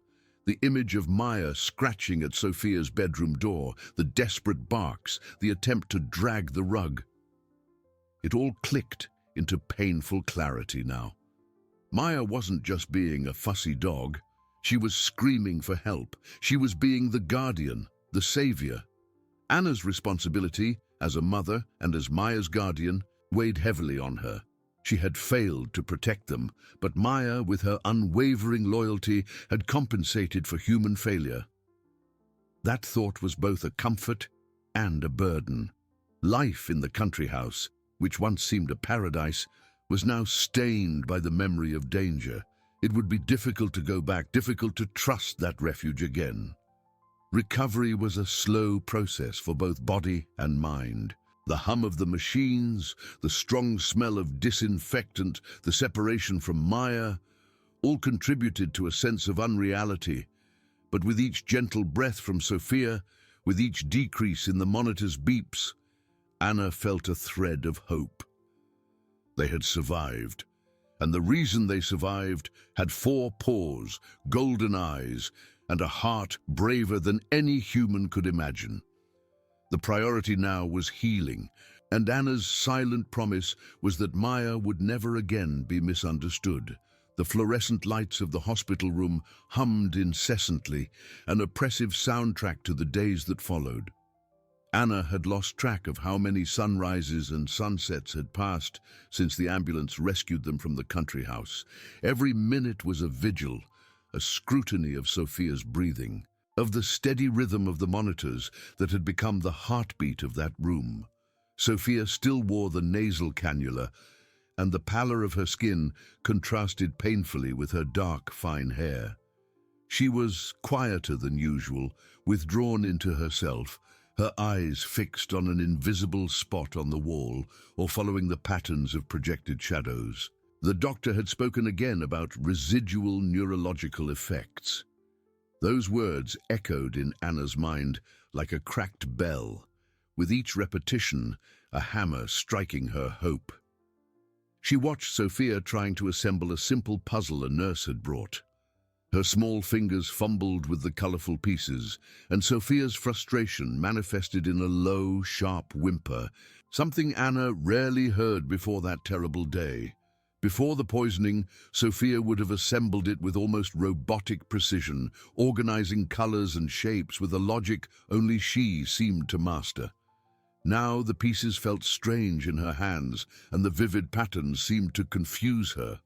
The image of Maya scratching at Sophia's bedroom door, the desperate barks, the attempt to drag the rug. It all clicked into painful clarity now. Maya wasn't just being a fussy dog. She was screaming for help. She was being the guardian, the savior. Anna's responsibility, as a mother and as Maya's guardian, weighed heavily on her. She had failed to protect them, but Maya, with her unwavering loyalty, had compensated for human failure. That thought was both a comfort and a burden. Life in the country house, which once seemed a paradise, was now stained by the memory of danger. It would be difficult to go back, difficult to trust that refuge again. Recovery was a slow process for both body and mind. The hum of the machines, the strong smell of disinfectant, the separation from Maya, all contributed to a sense of unreality. But with each gentle breath from Sophia, with each decrease in the monitor's beeps, Anna felt a thread of hope. They had survived. And the reason they survived had 4 paws, golden eyes, and a heart braver than any human could imagine. The priority now was healing, and Anna's silent promise was that Maya would never again be misunderstood. The fluorescent lights of the hospital room hummed incessantly, an oppressive soundtrack to the days that followed. Anna had lost track of how many sunrises and sunsets had passed since the ambulance rescued them from the country house. Every minute was a vigil, a scrutiny of Sophia's breathing, of the steady rhythm of the monitors that had become the heartbeat of that room. Sophia still wore the nasal cannula, and the pallor of her skin contrasted painfully with her dark, fine hair. She was quieter than usual, withdrawn into herself, her eyes fixed on an invisible spot on the wall or following the patterns of projected shadows. The doctor had spoken again about residual neurological effects. Those words echoed in Anna's mind like a cracked bell, with each repetition a hammer striking her hope. She watched Sophia trying to assemble a simple puzzle a nurse had brought. Her small fingers fumbled with the colorful pieces, and Sophia's frustration manifested in a low, sharp whimper, something Anna rarely heard before that terrible day. Before the poisoning, Sophia would have assembled it with almost robotic precision, organizing colors and shapes with a logic only she seemed to master. Now the pieces felt strange in her hands, and the vivid patterns seemed to confuse her.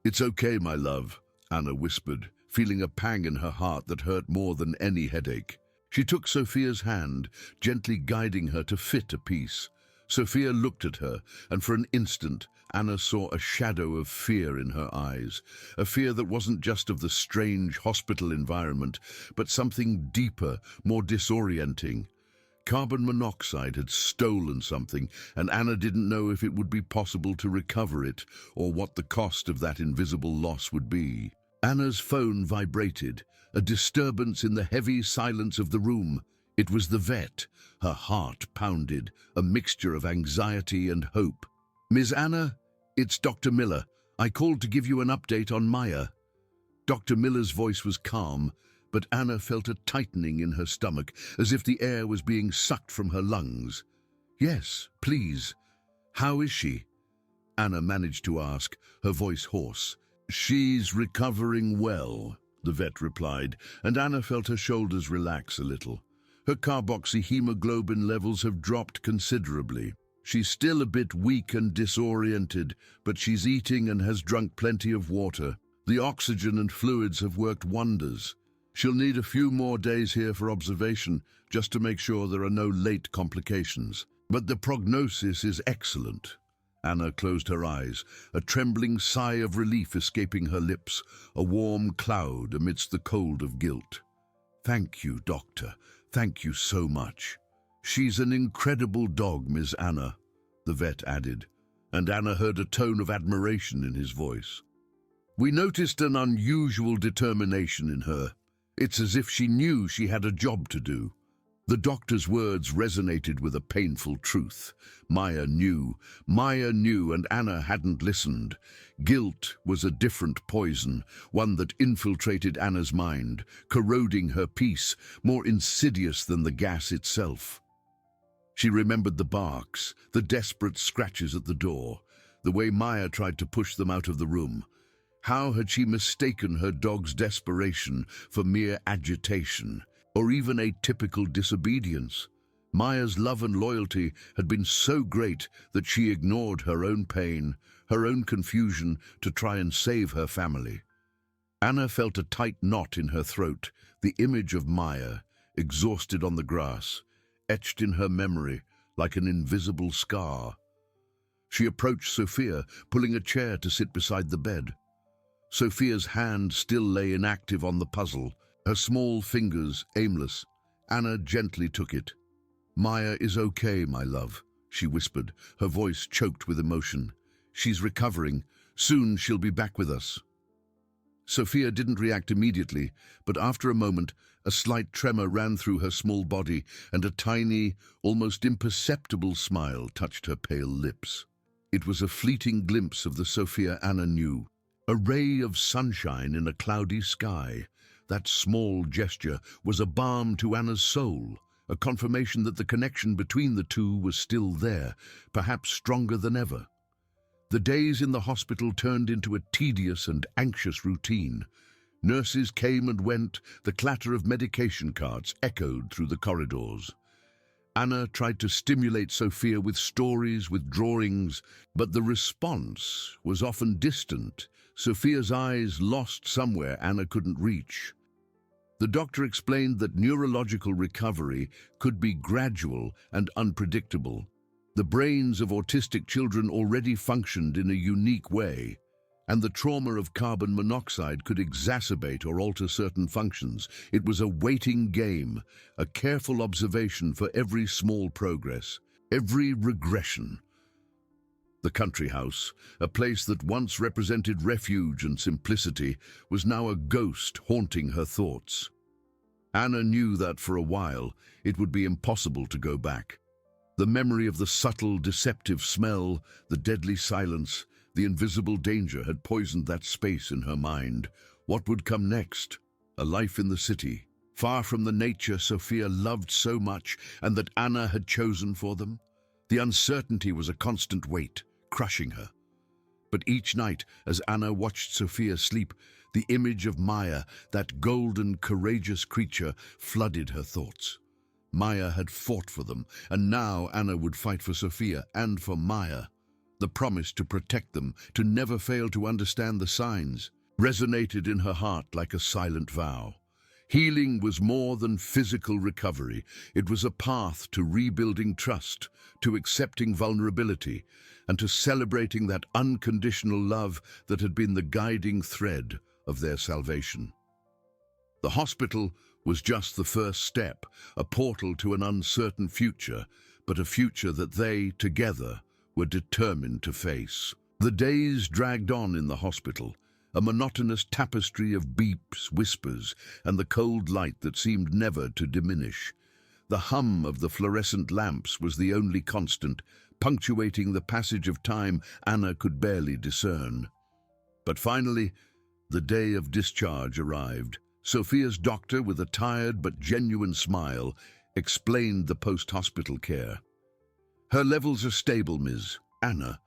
"It's okay, my love," Anna whispered, feeling a pang in her heart that hurt more than any headache. She took Sophia's hand, gently guiding her to fit a piece. Sophia looked at her, and for an instant, Anna saw a shadow of fear in her eyes, a fear that wasn't just of the strange hospital environment, but something deeper, more disorienting. Carbon monoxide had stolen something, and Anna didn't know if it would be possible to recover it, or what the cost of that invisible loss would be. Anna's phone vibrated, a disturbance in the heavy silence of the room. It was the vet. Her heart pounded, a mixture of anxiety and hope. "Ms. Anna, it's Dr. Miller. I called to give you an update on Maya." Dr. Miller's voice was calm, but Anna felt a tightening in her stomach, as if the air was being sucked from her lungs. "Yes, please. How is she?" Anna managed to ask, her voice hoarse. "She's recovering well," the vet replied, and Anna felt her shoulders relax a little. Her carboxyhemoglobin levels have dropped considerably. She's still a bit weak and disoriented, but she's eating and has drunk plenty of water. The oxygen and fluids have worked wonders. She'll need a few more days here for observation, just to make sure there are no late complications. But the prognosis is excellent. Anna closed her eyes, a trembling sigh of relief escaping her lips, a warm cloud amidst the cold of guilt. "Thank you, doctor. Thank you so much." "She's an incredible dog, Miss Anna," the vet added, and Anna heard a tone of admiration in his voice. "We noticed an unusual determination in her. It's as if she knew she had a job to do." The doctor's words resonated with a painful truth. Maya knew, and Anna hadn't listened. Guilt was a different poison, one that infiltrated Anna's mind, corroding her peace, more insidious than the gas itself. She remembered the barks, the desperate scratches at the door, the way Maya tried to push them out of the room. How had she mistaken her dog's desperation for mere agitation, or even a typical disobedience? Maya's love and loyalty had been so great that she ignored her own pain, her own confusion, to try and save her family. Anna felt a tight knot in her throat, the image of Maya, exhausted on the grass, etched in her memory like an invisible scar. She approached Sophia, pulling a chair to sit beside the bed. Sophia's hand still lay inactive on the puzzle, her small fingers aimless. Anna gently took it. "Maya is okay, my love," she whispered, her voice choked with emotion. "She's recovering. Soon she'll be back with us." Sophia didn't react immediately, but after a moment, a slight tremor ran through her small body, and a tiny, almost imperceptible smile touched her pale lips. It was a fleeting glimpse of the Sophia Anna knew. A ray of sunshine in a cloudy sky. That small gesture was a balm to Anna's soul, a confirmation that the connection between the two was still there, perhaps stronger than ever. The days in the hospital turned into a tedious and anxious routine. Nurses came and went, the clatter of medication carts echoed through the corridors. Anna tried to stimulate Sophia with stories, with drawings, but the response was often distant. Sophia's eyes lost somewhere Anna couldn't reach. The doctor explained that neurological recovery could be gradual and unpredictable. The brains of autistic children already functioned in a unique way, and the trauma of carbon monoxide could exacerbate or alter certain functions. It was a waiting game, a careful observation for every small progress, every regression. The country house, a place that once represented refuge and simplicity, was now a ghost haunting her thoughts. Anna knew that for a while it would be impossible to go back. The memory of the subtle, deceptive smell, the deadly silence, the invisible danger had poisoned that space in her mind. What would come next? A life in the city, far from the nature Sophia loved so much and that Anna had chosen for them? The uncertainty was a constant weight, crushing her. But each night, as Anna watched Sophia sleep, the image of Maya, that golden, courageous creature, flooded her thoughts. Maya had fought for them, and now Anna would fight for Sophia and for Maya. The promise to protect them, to never fail to understand the signs, resonated in her heart like a silent vow. Healing was more than physical recovery. It was a path to rebuilding trust, to accepting vulnerability, and to celebrating that unconditional love that had been the guiding thread of their salvation. The hospital was just the first step, a portal to an uncertain future, but a future that they, together, were determined to face. The days dragged on in the hospital, a monotonous tapestry of beeps, whispers, and the cold light that seemed never to diminish. The hum of the fluorescent lamps was the only constant, punctuating the passage of time Anna could barely discern. But finally, the day of discharge arrived. Sophia's doctor, with a tired but genuine smile, explained the post-hospital care. "Her levels are stable, Ms. Anna.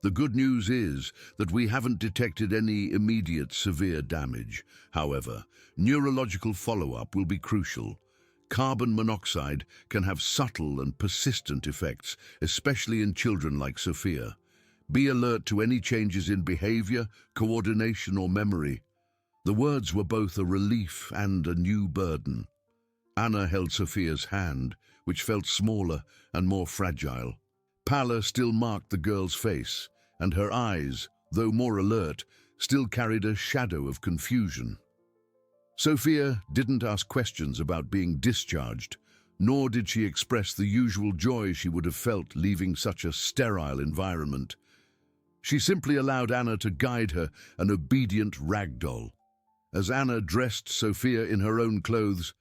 The good news is that we haven't detected any immediate severe damage. However, neurological follow-up will be crucial. Carbon monoxide can have subtle and persistent effects, especially in children like Sophia. Be alert to any changes in behavior, coordination, or memory." The words were both a relief and a new burden. Anna held Sophia's hand, which felt smaller and more fragile. Pallor still marked the girl's face, and her eyes, though more alert, still carried a shadow of confusion. Sophia didn't ask questions about being discharged, nor did she express the usual joy she would have felt leaving such a sterile environment. She simply allowed Anna to guide her, an obedient ragdoll. As Anna dressed Sophia in her own clothes,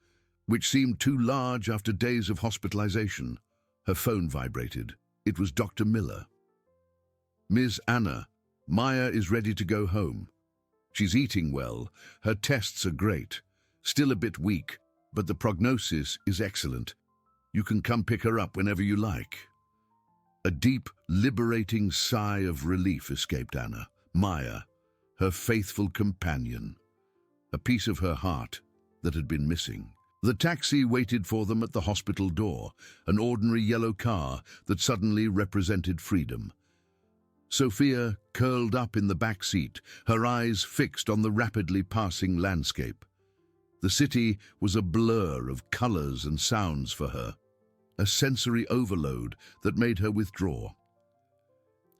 which seemed too large after days of hospitalization, her phone vibrated. It was Dr. Miller. "Ms. Anna, Maya is ready to go home. She's eating well, her tests are great, still a bit weak, but the prognosis is excellent. You can come pick her up whenever you like." A deep, liberating sigh of relief escaped Anna. Maya, her faithful companion, a piece of her heart that had been missing. The taxi waited for them at the hospital door, an ordinary yellow car that suddenly represented freedom. Sophia curled up in the back seat, her eyes fixed on the rapidly passing landscape. The city was a blur of colors and sounds for her, a sensory overload that made her withdraw.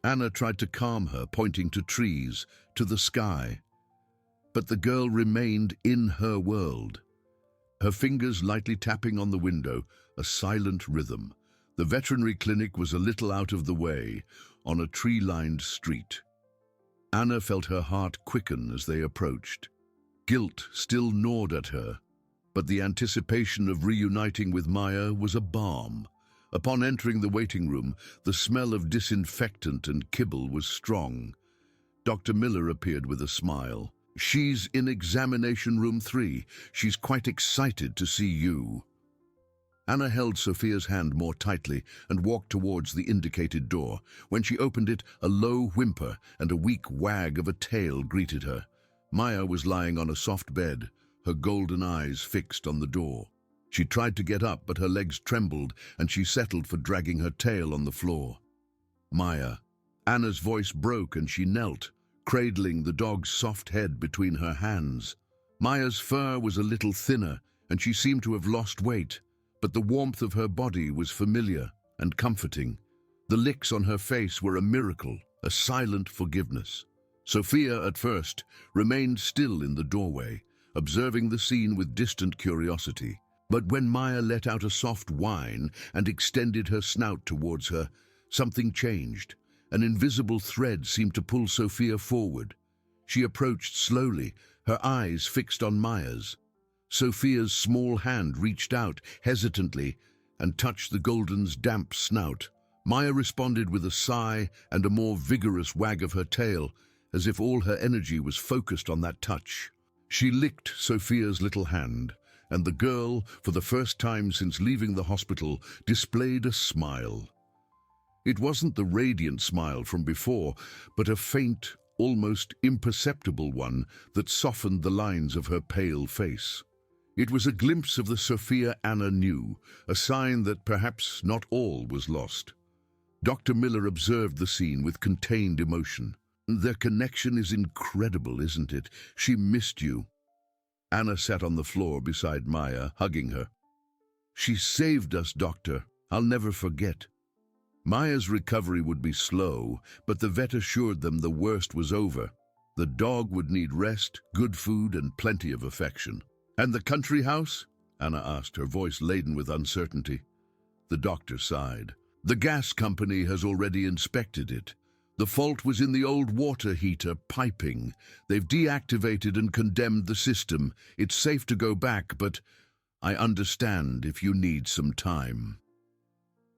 Anna tried to calm her, pointing to trees, to the sky. But the girl remained in her world. Her fingers lightly tapping on the window, a silent rhythm. The veterinary clinic was a little out of the way, on a tree-lined street. Anna felt her heart quicken as they approached. Guilt still gnawed at her, but the anticipation of reuniting with Maya was a balm. Upon entering the waiting room, the smell of disinfectant and kibble was strong. Dr. Miller appeared with a smile. "She's in examination room 3. She's quite excited to see you." Anna held Sophia's hand more tightly and walked towards the indicated door. When she opened it, a low whimper and a weak wag of a tail greeted her. Maya was lying on a soft bed, her golden eyes fixed on the door. She tried to get up, but her legs trembled and she settled for dragging her tail on the floor. "Maya." Anna's voice broke and she knelt, cradling the dog's soft head between her hands. Maya's fur was a little thinner and she seemed to have lost weight, but the warmth of her body was familiar and comforting. The licks on her face were a miracle, a silent forgiveness. Sophia, at first, remained still in the doorway, observing the scene with distant curiosity. But when Maya let out a soft whine and extended her snout towards her, something changed. An invisible thread seemed to pull Sophia forward. She approached slowly, her eyes fixed on Maya's. Sophia's small hand reached out hesitantly and touched the golden's damp snout. Maya responded with a sigh and a more vigorous wag of her tail, as if all her energy was focused on that touch. She licked Sophia's little hand, and the girl, for the first time since leaving the hospital, displayed a smile. It wasn't the radiant smile from before, but a faint, almost imperceptible one that softened the lines of her pale face. It was a glimpse of the Sophia Anna knew, a sign that perhaps not all was lost. Dr. Miller observed the scene with contained emotion. "Their connection is incredible, isn't it? She missed you." Anna sat on the floor beside Maya, hugging her. "She saved us, Doctor. I'll never forget." Maya's recovery would be slow, but the vet assured them the worst was over. The dog would need rest, good food, and plenty of affection. "And the country house?" Anna asked, her voice laden with uncertainty. The doctor sighed. "The gas company has already inspected it. The fault was in the old water heater piping. They've deactivated and condemned the system. It's safe to go back, but I understand if you need some time."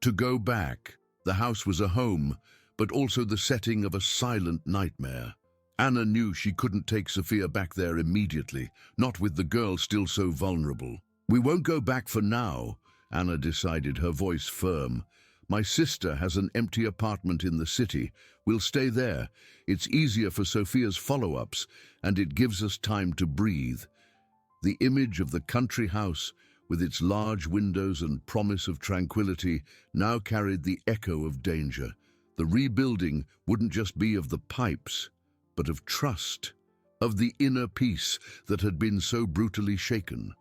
To go back, the house was a home, but also the setting of a silent nightmare. Anna knew she couldn't take Sophia back there immediately, not with the girl still so vulnerable. "We won't go back for now," Anna decided, her voice firm. "My sister has an empty apartment in the city. We'll stay there. It's easier for Sophia's follow-ups, and it gives us time to breathe." The image of the country house, with its large windows and promise of tranquility, now carried the echo of danger. The rebuilding wouldn't just be of the pipes, but of trust, of the inner peace that had been so brutally shaken.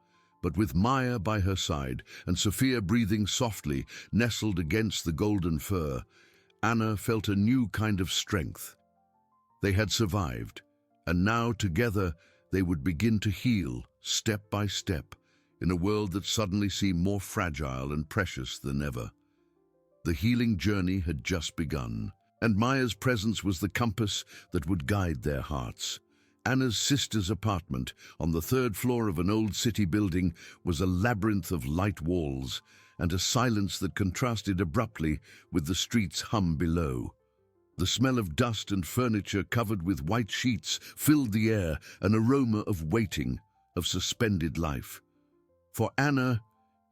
But with Maya by her side and Sophia breathing softly, nestled against the golden fur, Anna felt a new kind of strength. They had survived, and now together they would begin to heal, step by step, in a world that suddenly seemed more fragile and precious than ever. The healing journey had just begun, and Maya's presence was the compass that would guide their hearts. Anna's sister's apartment, on the 3rd floor of an old city building, was a labyrinth of light walls and a silence that contrasted abruptly with the street's hum below. The smell of dust and furniture covered with white sheets filled the air, an aroma of waiting, of suspended life. For Anna,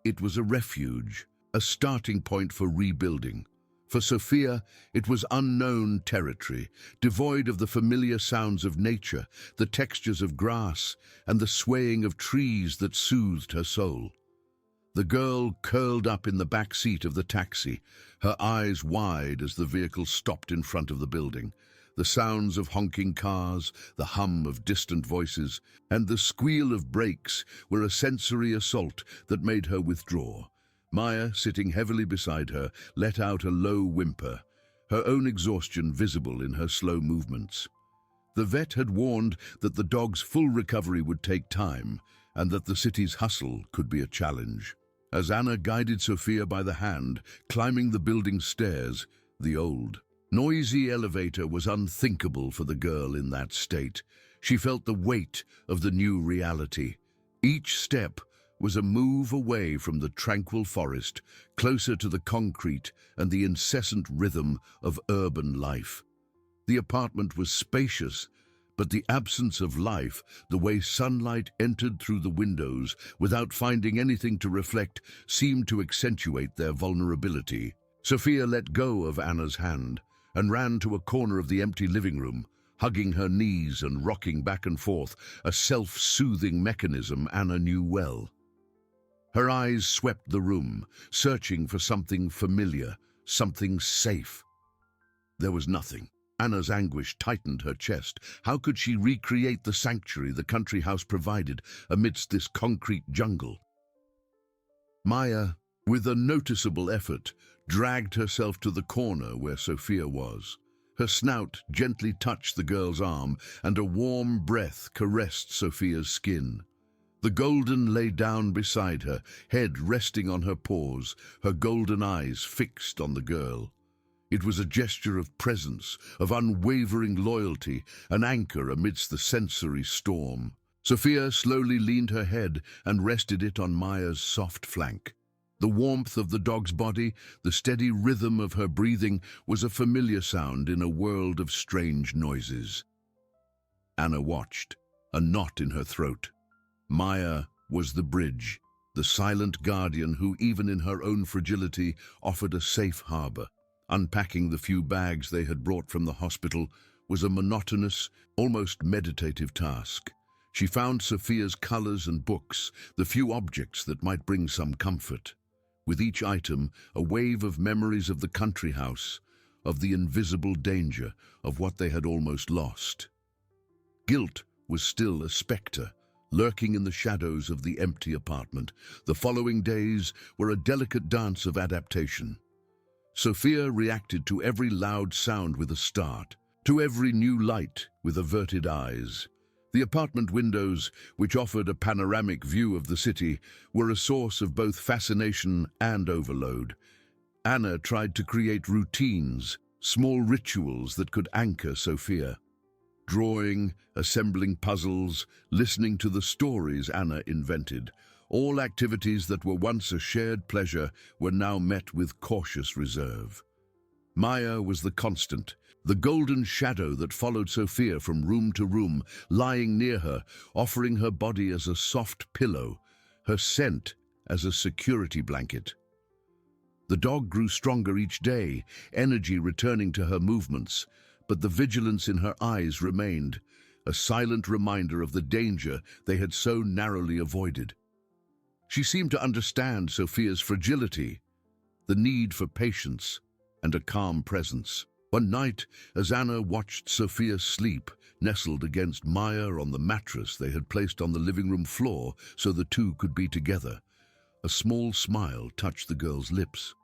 it was a refuge, a starting point for rebuilding. For Sophia, it was unknown territory, devoid of the familiar sounds of nature, the textures of grass, and the swaying of trees that soothed her soul. The girl curled up in the back seat of the taxi, her eyes wide as the vehicle stopped in front of the building. The sounds of honking cars, the hum of distant voices, and the squeal of brakes were a sensory assault that made her withdraw. Maya, sitting heavily beside her, let out a low whimper, her own exhaustion visible in her slow movements. The vet had warned that the dog's full recovery would take time, and that the city's hustle could be a challenge. As Anna guided Sophia by the hand, climbing the building stairs, the old, noisy elevator was unthinkable for the girl in that state. She felt the weight of the new reality. Each step was a move away from the tranquil forest, closer to the concrete and the incessant rhythm of urban life. The apartment was spacious, but the absence of life, the way sunlight entered through the windows without finding anything to reflect, seemed to accentuate their vulnerability. Sophia let go of Anna's hand and ran to a corner of the empty living room, hugging her knees and rocking back and forth, a self-soothing mechanism Anna knew well. Her eyes swept the room, searching for something familiar, something safe. There was nothing. Anna's anguish tightened her chest. How could she recreate the sanctuary the country house provided amidst this concrete jungle? Maya, with a noticeable effort, dragged herself to the corner where Sophia was. Her snout gently touched the girl's arm, and a warm breath caressed Sophia's skin. The golden lay down beside her, head resting on her paws, her golden eyes fixed on the girl. It was a gesture of presence, of unwavering loyalty, an anchor amidst the sensory storm. Sophia slowly leaned her head and rested it on Maya's soft flank. The warmth of the dog's body, the steady rhythm of her breathing, was a familiar sound in a world of strange noises. Anna watched, a knot in her throat. Maya was the bridge, the silent guardian who, even in her own fragility, offered a safe harbor. Unpacking the few bags they had brought from the hospital was a monotonous, almost meditative task. She found Sophia's colors and books, the few objects that might bring some comfort. With each item, a wave of memories of the country house, of the invisible danger, of what they had almost lost. Guilt was still a specter, lurking in the shadows of the empty apartment. The following days were a delicate dance of adaptation. Sophia reacted to every loud sound with a start, to every new light with averted eyes. The apartment windows, which offered a panoramic view of the city, were a source of both fascination and overload. Anna tried to create routines, small rituals that could anchor Sophia. Drawing, assembling puzzles, listening to the stories Anna invented. All activities that were once a shared pleasure were now met with cautious reserve. Maya was the constant, the golden shadow that followed Sophia from room to room, lying near her, offering her body as a soft pillow, her scent as a security blanket. The dog grew stronger each day, energy returning to her movements, but the vigilance in her eyes remained, a silent reminder of the danger they had so narrowly avoided. She seemed to understand Sophia's fragility, the need for patience, and a calm presence. One night, as Anna watched Sophia sleep, nestled against Maya on the mattress they had placed on the living room floor so the two could be together, a small smile touched the girl's lips.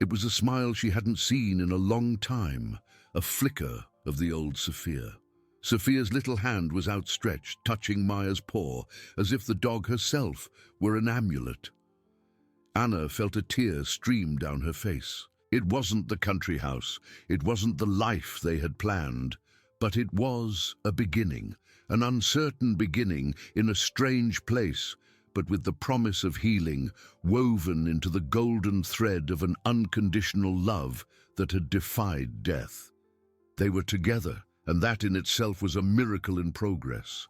It was a smile she hadn't seen in a long time, a flicker of the old Sophia. Sophia's little hand was outstretched, touching Maya's paw, as if the dog herself were an amulet. Anna felt a tear stream down her face. It wasn't the country house, it wasn't the life they had planned, but it was a beginning, an uncertain beginning in a strange place, but with the promise of healing woven into the golden thread of an unconditional love that had defied death. They were together, and that in itself was a miracle in progress.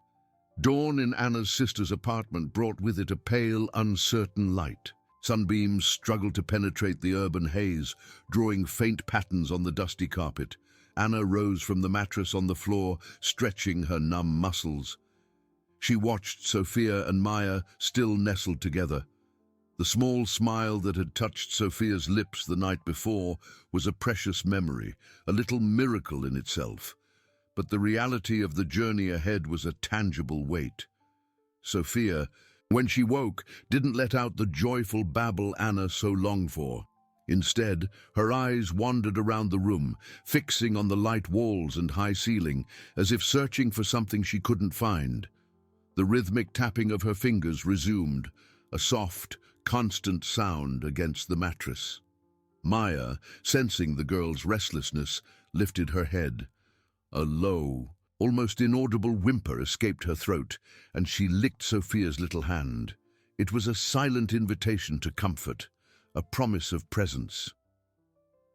Dawn in Anna's sister's apartment brought with it a pale, uncertain light. Sunbeams struggled to penetrate the urban haze, drawing faint patterns on the dusty carpet. Anna rose from the mattress on the floor, stretching her numb muscles. She watched Sophia and Maya still nestled together. The small smile that had touched Sophia's lips the night before was a precious memory, a little miracle in itself. But the reality of the journey ahead was a tangible weight. Sophia, when she woke, didn't let out the joyful babble Anna so longed for. Instead, her eyes wandered around the room, fixing on the light walls and high ceiling, as if searching for something she couldn't find. The rhythmic tapping of her fingers resumed, a soft, constant sound against the mattress. Maya, sensing the girl's restlessness, lifted her head. A low, almost inaudible whimper escaped her throat, and she licked Sophia's little hand. It was a silent invitation to comfort, a promise of presence.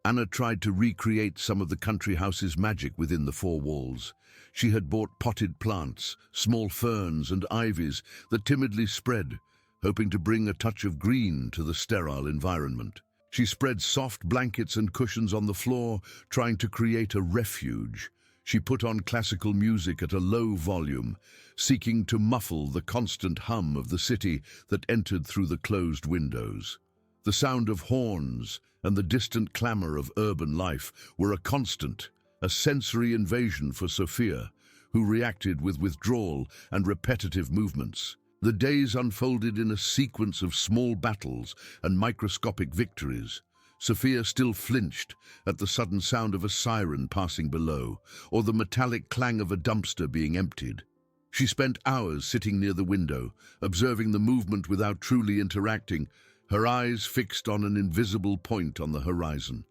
Anna tried to recreate some of the country house's magic within the four walls. She had bought potted plants, small ferns and ivies that timidly spread, hoping to bring a touch of green to the sterile environment. She spread soft blankets and cushions on the floor, trying to create a refuge. She put on classical music at a low volume, seeking to muffle the constant hum of the city that entered through the closed windows. The sound of horns and the distant clamor of urban life were a constant, a sensory invasion for Sophia, who reacted with withdrawal and repetitive movements. The days unfolded in a sequence of small battles and microscopic victories. Sophia still flinched at the sudden sound of a siren passing below, or the metallic clang of a dumpster being emptied. She spent hours sitting near the window, observing the movement without truly interacting, her eyes fixed on an invisible point on the horizon.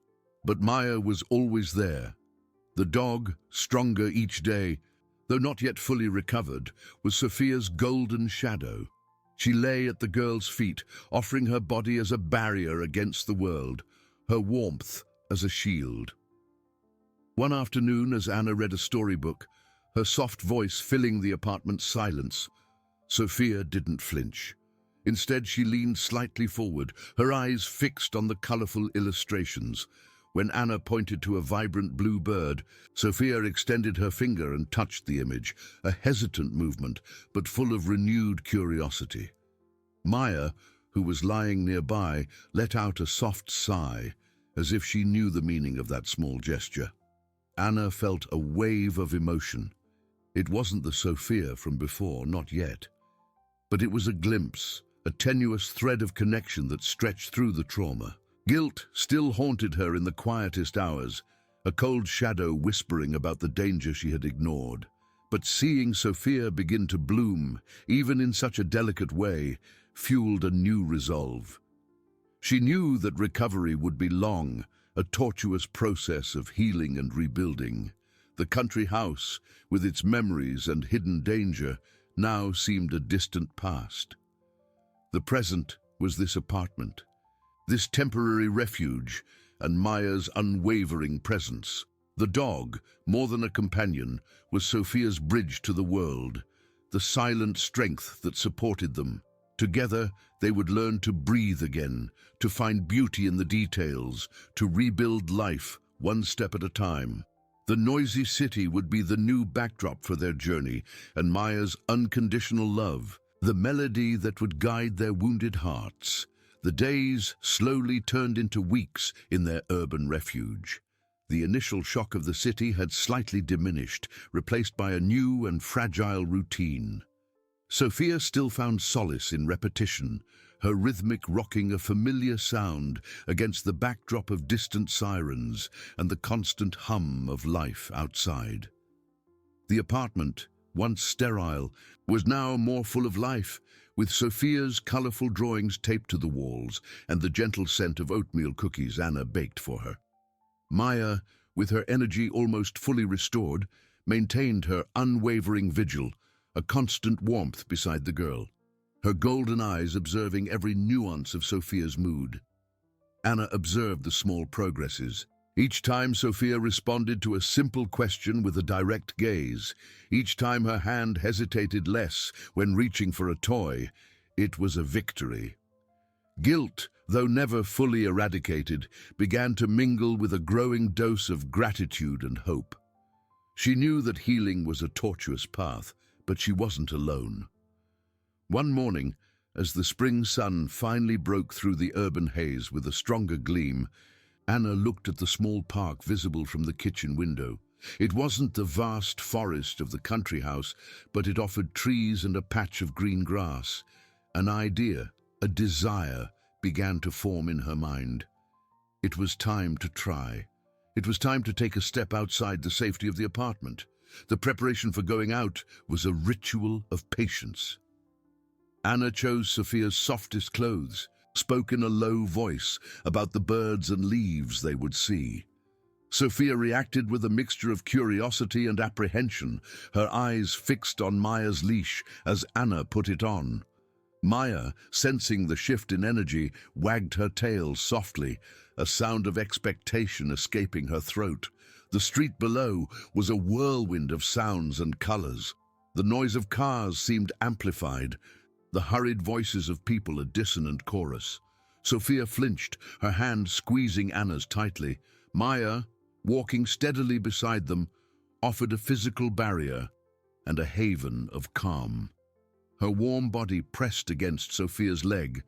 But Maya was always there. The dog, stronger each day, though not yet fully recovered, was Sophia's golden shadow. She lay at the girl's feet, offering her body as a barrier against the world, her warmth as a shield. One afternoon, as Anna read a storybook, her soft voice filling the apartment's silence, Sophia didn't flinch. Instead, she leaned slightly forward, her eyes fixed on the colorful illustrations. When Anna pointed to a vibrant blue bird, Sophia extended her finger and touched the image, a hesitant movement, but full of renewed curiosity. Maya, who was lying nearby, let out a soft sigh, as if she knew the meaning of that small gesture. Anna felt a wave of emotion. It wasn't the Sophia from before, not yet. But it was a glimpse, a tenuous thread of connection that stretched through the trauma. Guilt still haunted her in the quietest hours, a cold shadow whispering about the danger she had ignored. But seeing Sophia begin to bloom, even in such a delicate way, fueled a new resolve. She knew that recovery would be long, a tortuous process of healing and rebuilding. The country house, with its memories and hidden danger, now seemed a distant past. The present was this apartment, this temporary refuge, and Maya's unwavering presence. The dog, more than a companion, was Sophia's bridge to the world, the silent strength that supported them. Together, they would learn to breathe again, to find beauty in the details, to rebuild life one step at a time. The noisy city would be the new backdrop for their journey, and Maya's unconditional love, the melody that would guide their wounded hearts. The days slowly turned into weeks in their urban refuge. The initial shock of the city had slightly diminished, replaced by a new and fragile routine. Sophia still found solace in repetition, her rhythmic rocking a familiar sound against the backdrop of distant sirens and the constant hum of life outside. The apartment, once sterile, was now more full of life, with Sophia's colorful drawings taped to the walls and the gentle scent of oatmeal cookies Anna baked for her. Maya, with her energy almost fully restored, maintained her unwavering vigil, a constant warmth beside the girl, her golden eyes observing every nuance of Sophia's mood. Anna observed the small progresses. Each time Sophia responded to a simple question with a direct gaze, each time her hand hesitated less when reaching for a toy, it was a victory. Guilt, though never fully eradicated, began to mingle with a growing dose of gratitude and hope. She knew that healing was a tortuous path, but she wasn't alone. One morning, as the spring sun finally broke through the urban haze with a stronger gleam, Anna looked at the small park visible from the kitchen window. It wasn't the vast forest of the country house, but it offered trees and a patch of green grass. An idea, a desire, began to form in her mind. It was time to try. It was time to take a step outside the safety of the apartment. The preparation for going out was a ritual of patience. Anna chose Sophia's softest clothes, spoke in a low voice about the birds and leaves they would see. Sophia reacted with a mixture of curiosity and apprehension, her eyes fixed on Maya's leash as Anna put it on. Maya, sensing the shift in energy, wagged her tail softly, a sound of expectation escaping her throat. The street below was a whirlwind of sounds and colors. The noise of cars seemed amplified, the hurried voices of people a dissonant chorus. Sophia flinched, her hand squeezing Anna's tightly. Maya, walking steadily beside them, offered a physical barrier and a haven of calm. Her warm body pressed against Sophia's leg,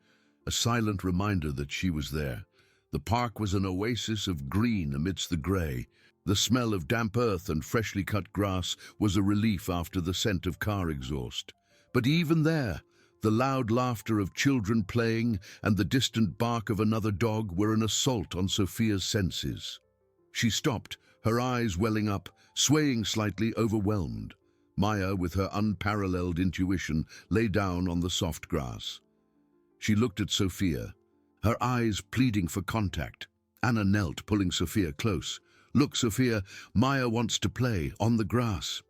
a silent reminder that she was there. The park was an oasis of green amidst the grey. The smell of damp earth and freshly cut grass was a relief after the scent of car exhaust. But even there, the loud laughter of children playing and the distant bark of another dog were an assault on Sophia's senses. She stopped, her eyes welling up, swaying slightly, overwhelmed. Maya, with her unparalleled intuition, lay down on the soft grass. She looked at Sophia, her eyes pleading for contact. Anna knelt, pulling Sophia close. "Look, Sophia, Maya wants to play, on the grass."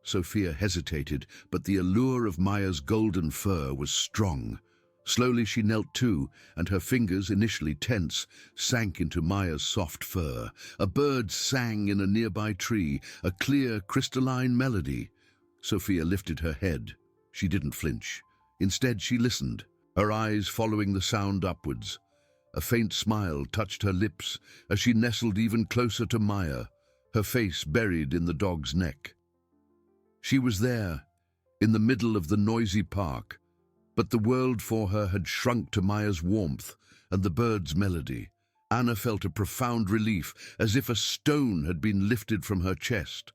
Sophia hesitated, but the allure of Maya's golden fur was strong. Slowly she knelt too, and her fingers, initially tense, sank into Maya's soft fur. A bird sang in a nearby tree, a clear, crystalline melody. Sophia lifted her head. She didn't flinch. Instead, she listened, her eyes following the sound upwards. A faint smile touched her lips as she nestled even closer to Maya, her face buried in the dog's neck. She was there, in the middle of the noisy park, but the world for her had shrunk to Maya's warmth and the bird's melody. Anna felt a profound relief, as if a stone had been lifted from her chest.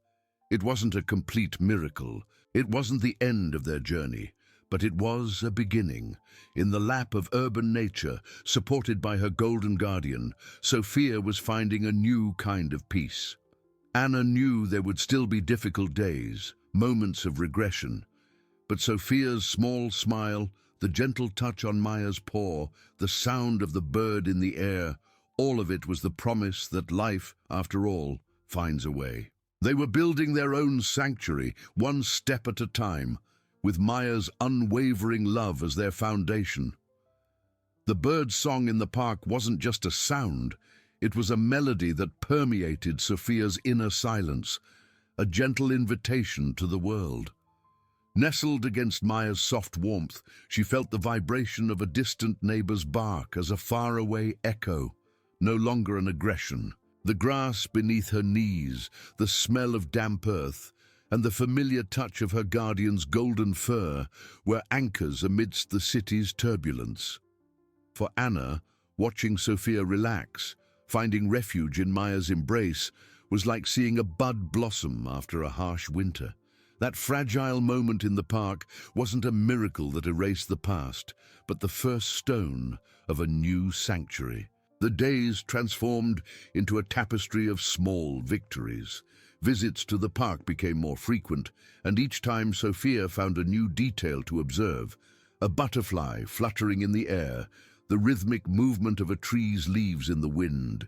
It wasn't a complete miracle. It wasn't the end of their journey, but it was a beginning. In the lap of urban nature, supported by her golden guardian, Sophia was finding a new kind of peace. Anna knew there would still be difficult days, moments of regression, but Sophia's small smile, the gentle touch on Maya's paw, the sound of the bird in the air, all of it was the promise that life, after all, finds a way. They were building their own sanctuary, one step at a time, with Maya's unwavering love as their foundation. The bird's song in the park wasn't just a sound, it was a melody that permeated Sophia's inner silence, a gentle invitation to the world. Nestled against Maya's soft warmth, she felt the vibration of a distant neighbor's bark as a faraway echo, no longer an aggression. The grass beneath her knees, the smell of damp earth, and the familiar touch of her guardian's golden fur were anchors amidst the city's turbulence. For Anna, watching Sophia relax, finding refuge in Maya's embrace, was like seeing a bud blossom after a harsh winter. That fragile moment in the park wasn't a miracle that erased the past, but the first stone of a new sanctuary. The days transformed into a tapestry of small victories. Visits to the park became more frequent, and each time Sophia found a new detail to observe. A butterfly fluttering in the air, the rhythmic movement of a tree's leaves in the wind,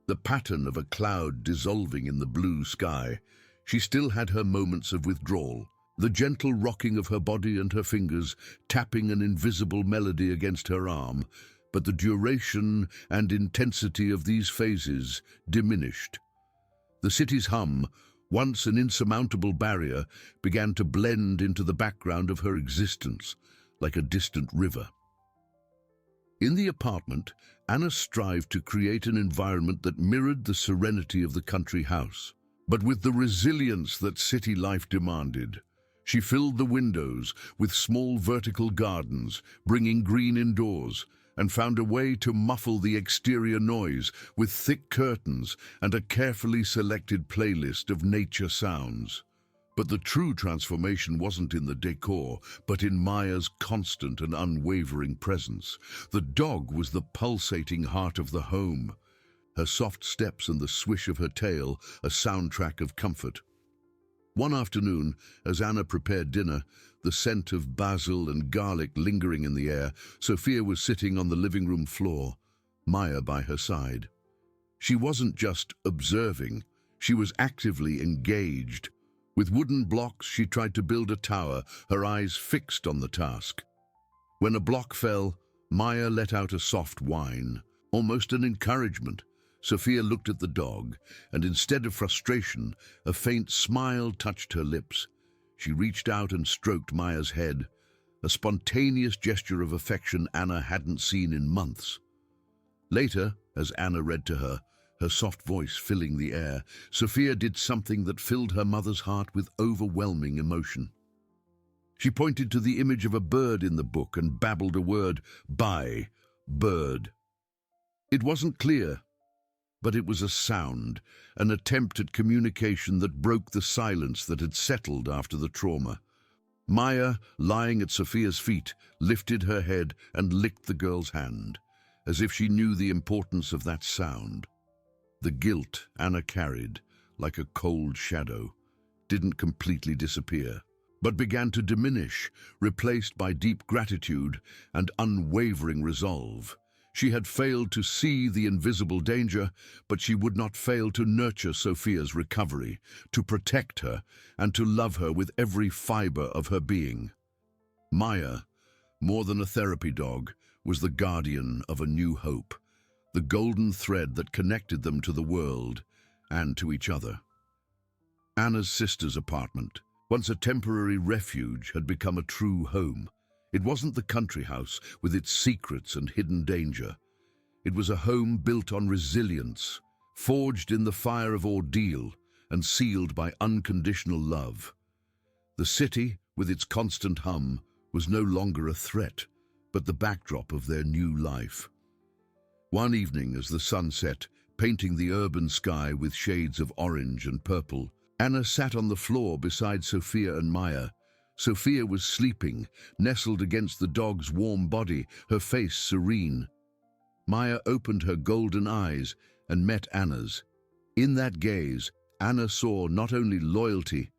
the pattern of a cloud dissolving in the blue sky. She still had her moments of withdrawal, the gentle rocking of her body and her fingers tapping an invisible melody against her arm, but the duration and intensity of these phases diminished. The city's hum, once an insurmountable barrier, began to blend into the background of her existence, like a distant river. In the apartment, Anna strived to create an environment that mirrored the serenity of the country house, but with the resilience that city life demanded. She filled the windows with small vertical gardens, bringing green indoors, and found a way to muffle the exterior noise with thick curtains and a carefully selected playlist of nature sounds. But the true transformation wasn't in the decor, but in Maya's constant and unwavering presence. The dog was the pulsating heart of the home, her soft steps and the swish of her tail a soundtrack of comfort. One afternoon, as Anna prepared dinner, the scent of basil and garlic lingering in the air, Sophia was sitting on the living room floor, Maya by her side. She wasn't just observing, she was actively engaged. With wooden blocks, she tried to build a tower, her eyes fixed on the task. When a block fell, Maya let out a soft whine, almost an encouragement. Sophia looked at the dog, and instead of frustration, a faint smile touched her lips. She reached out and stroked Maya's head, a spontaneous gesture of affection Anna hadn't seen in months. Later, as Anna read to her, her soft voice filling the air, Sophia did something that filled her mother's heart with overwhelming emotion. She pointed to the image of a bird in the book and babbled a word, "By, bird." It wasn't clear, but it was a sound, an attempt at communication that broke the silence that had settled after the trauma. Maya, lying at Sophia's feet, lifted her head and licked the girl's hand, as if she knew the importance of that sound. The guilt Anna carried, like a cold shadow, didn't completely disappear, but began to diminish, replaced by deep gratitude and unwavering resolve. She had failed to see the invisible danger, but she would not fail to nurture Sophia's recovery, to protect her, and to love her with every fiber of her being. Maya, more than a therapy dog, was the guardian of a new hope, the golden thread that connected them to the world and to each other. Anna's sister's apartment, once a temporary refuge, had become a true home. It wasn't the country house with its secrets and hidden danger. It was a home built on resilience, forged in the fire of ordeal, and sealed by unconditional love. The city, with its constant hum, was no longer a threat, but the backdrop of their new life. One evening, as the sun set, painting the urban sky with shades of orange and purple, Anna sat on the floor beside Sophia and Maya. Sophia was sleeping, nestled against the dog's warm body, her face serene. Maya opened her golden eyes and met Anna's. In that gaze, Anna saw not only loyalty,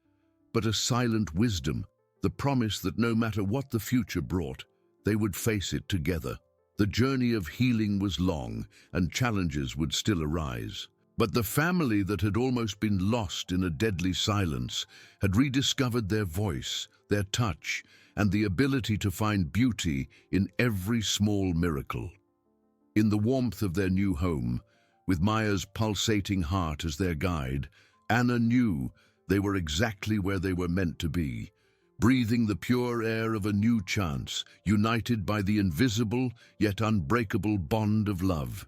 but a silent wisdom, the promise that no matter what the future brought, they would face it together. The journey of healing was long, and challenges would still arise. But the family that had almost been lost in a deadly silence had rediscovered their voice, their touch, and the ability to find beauty in every small miracle. In the warmth of their new home, with Maya's pulsating heart as their guide, Anna knew they were exactly where they were meant to be, breathing the pure air of a new chance, united by the invisible yet unbreakable bond of love.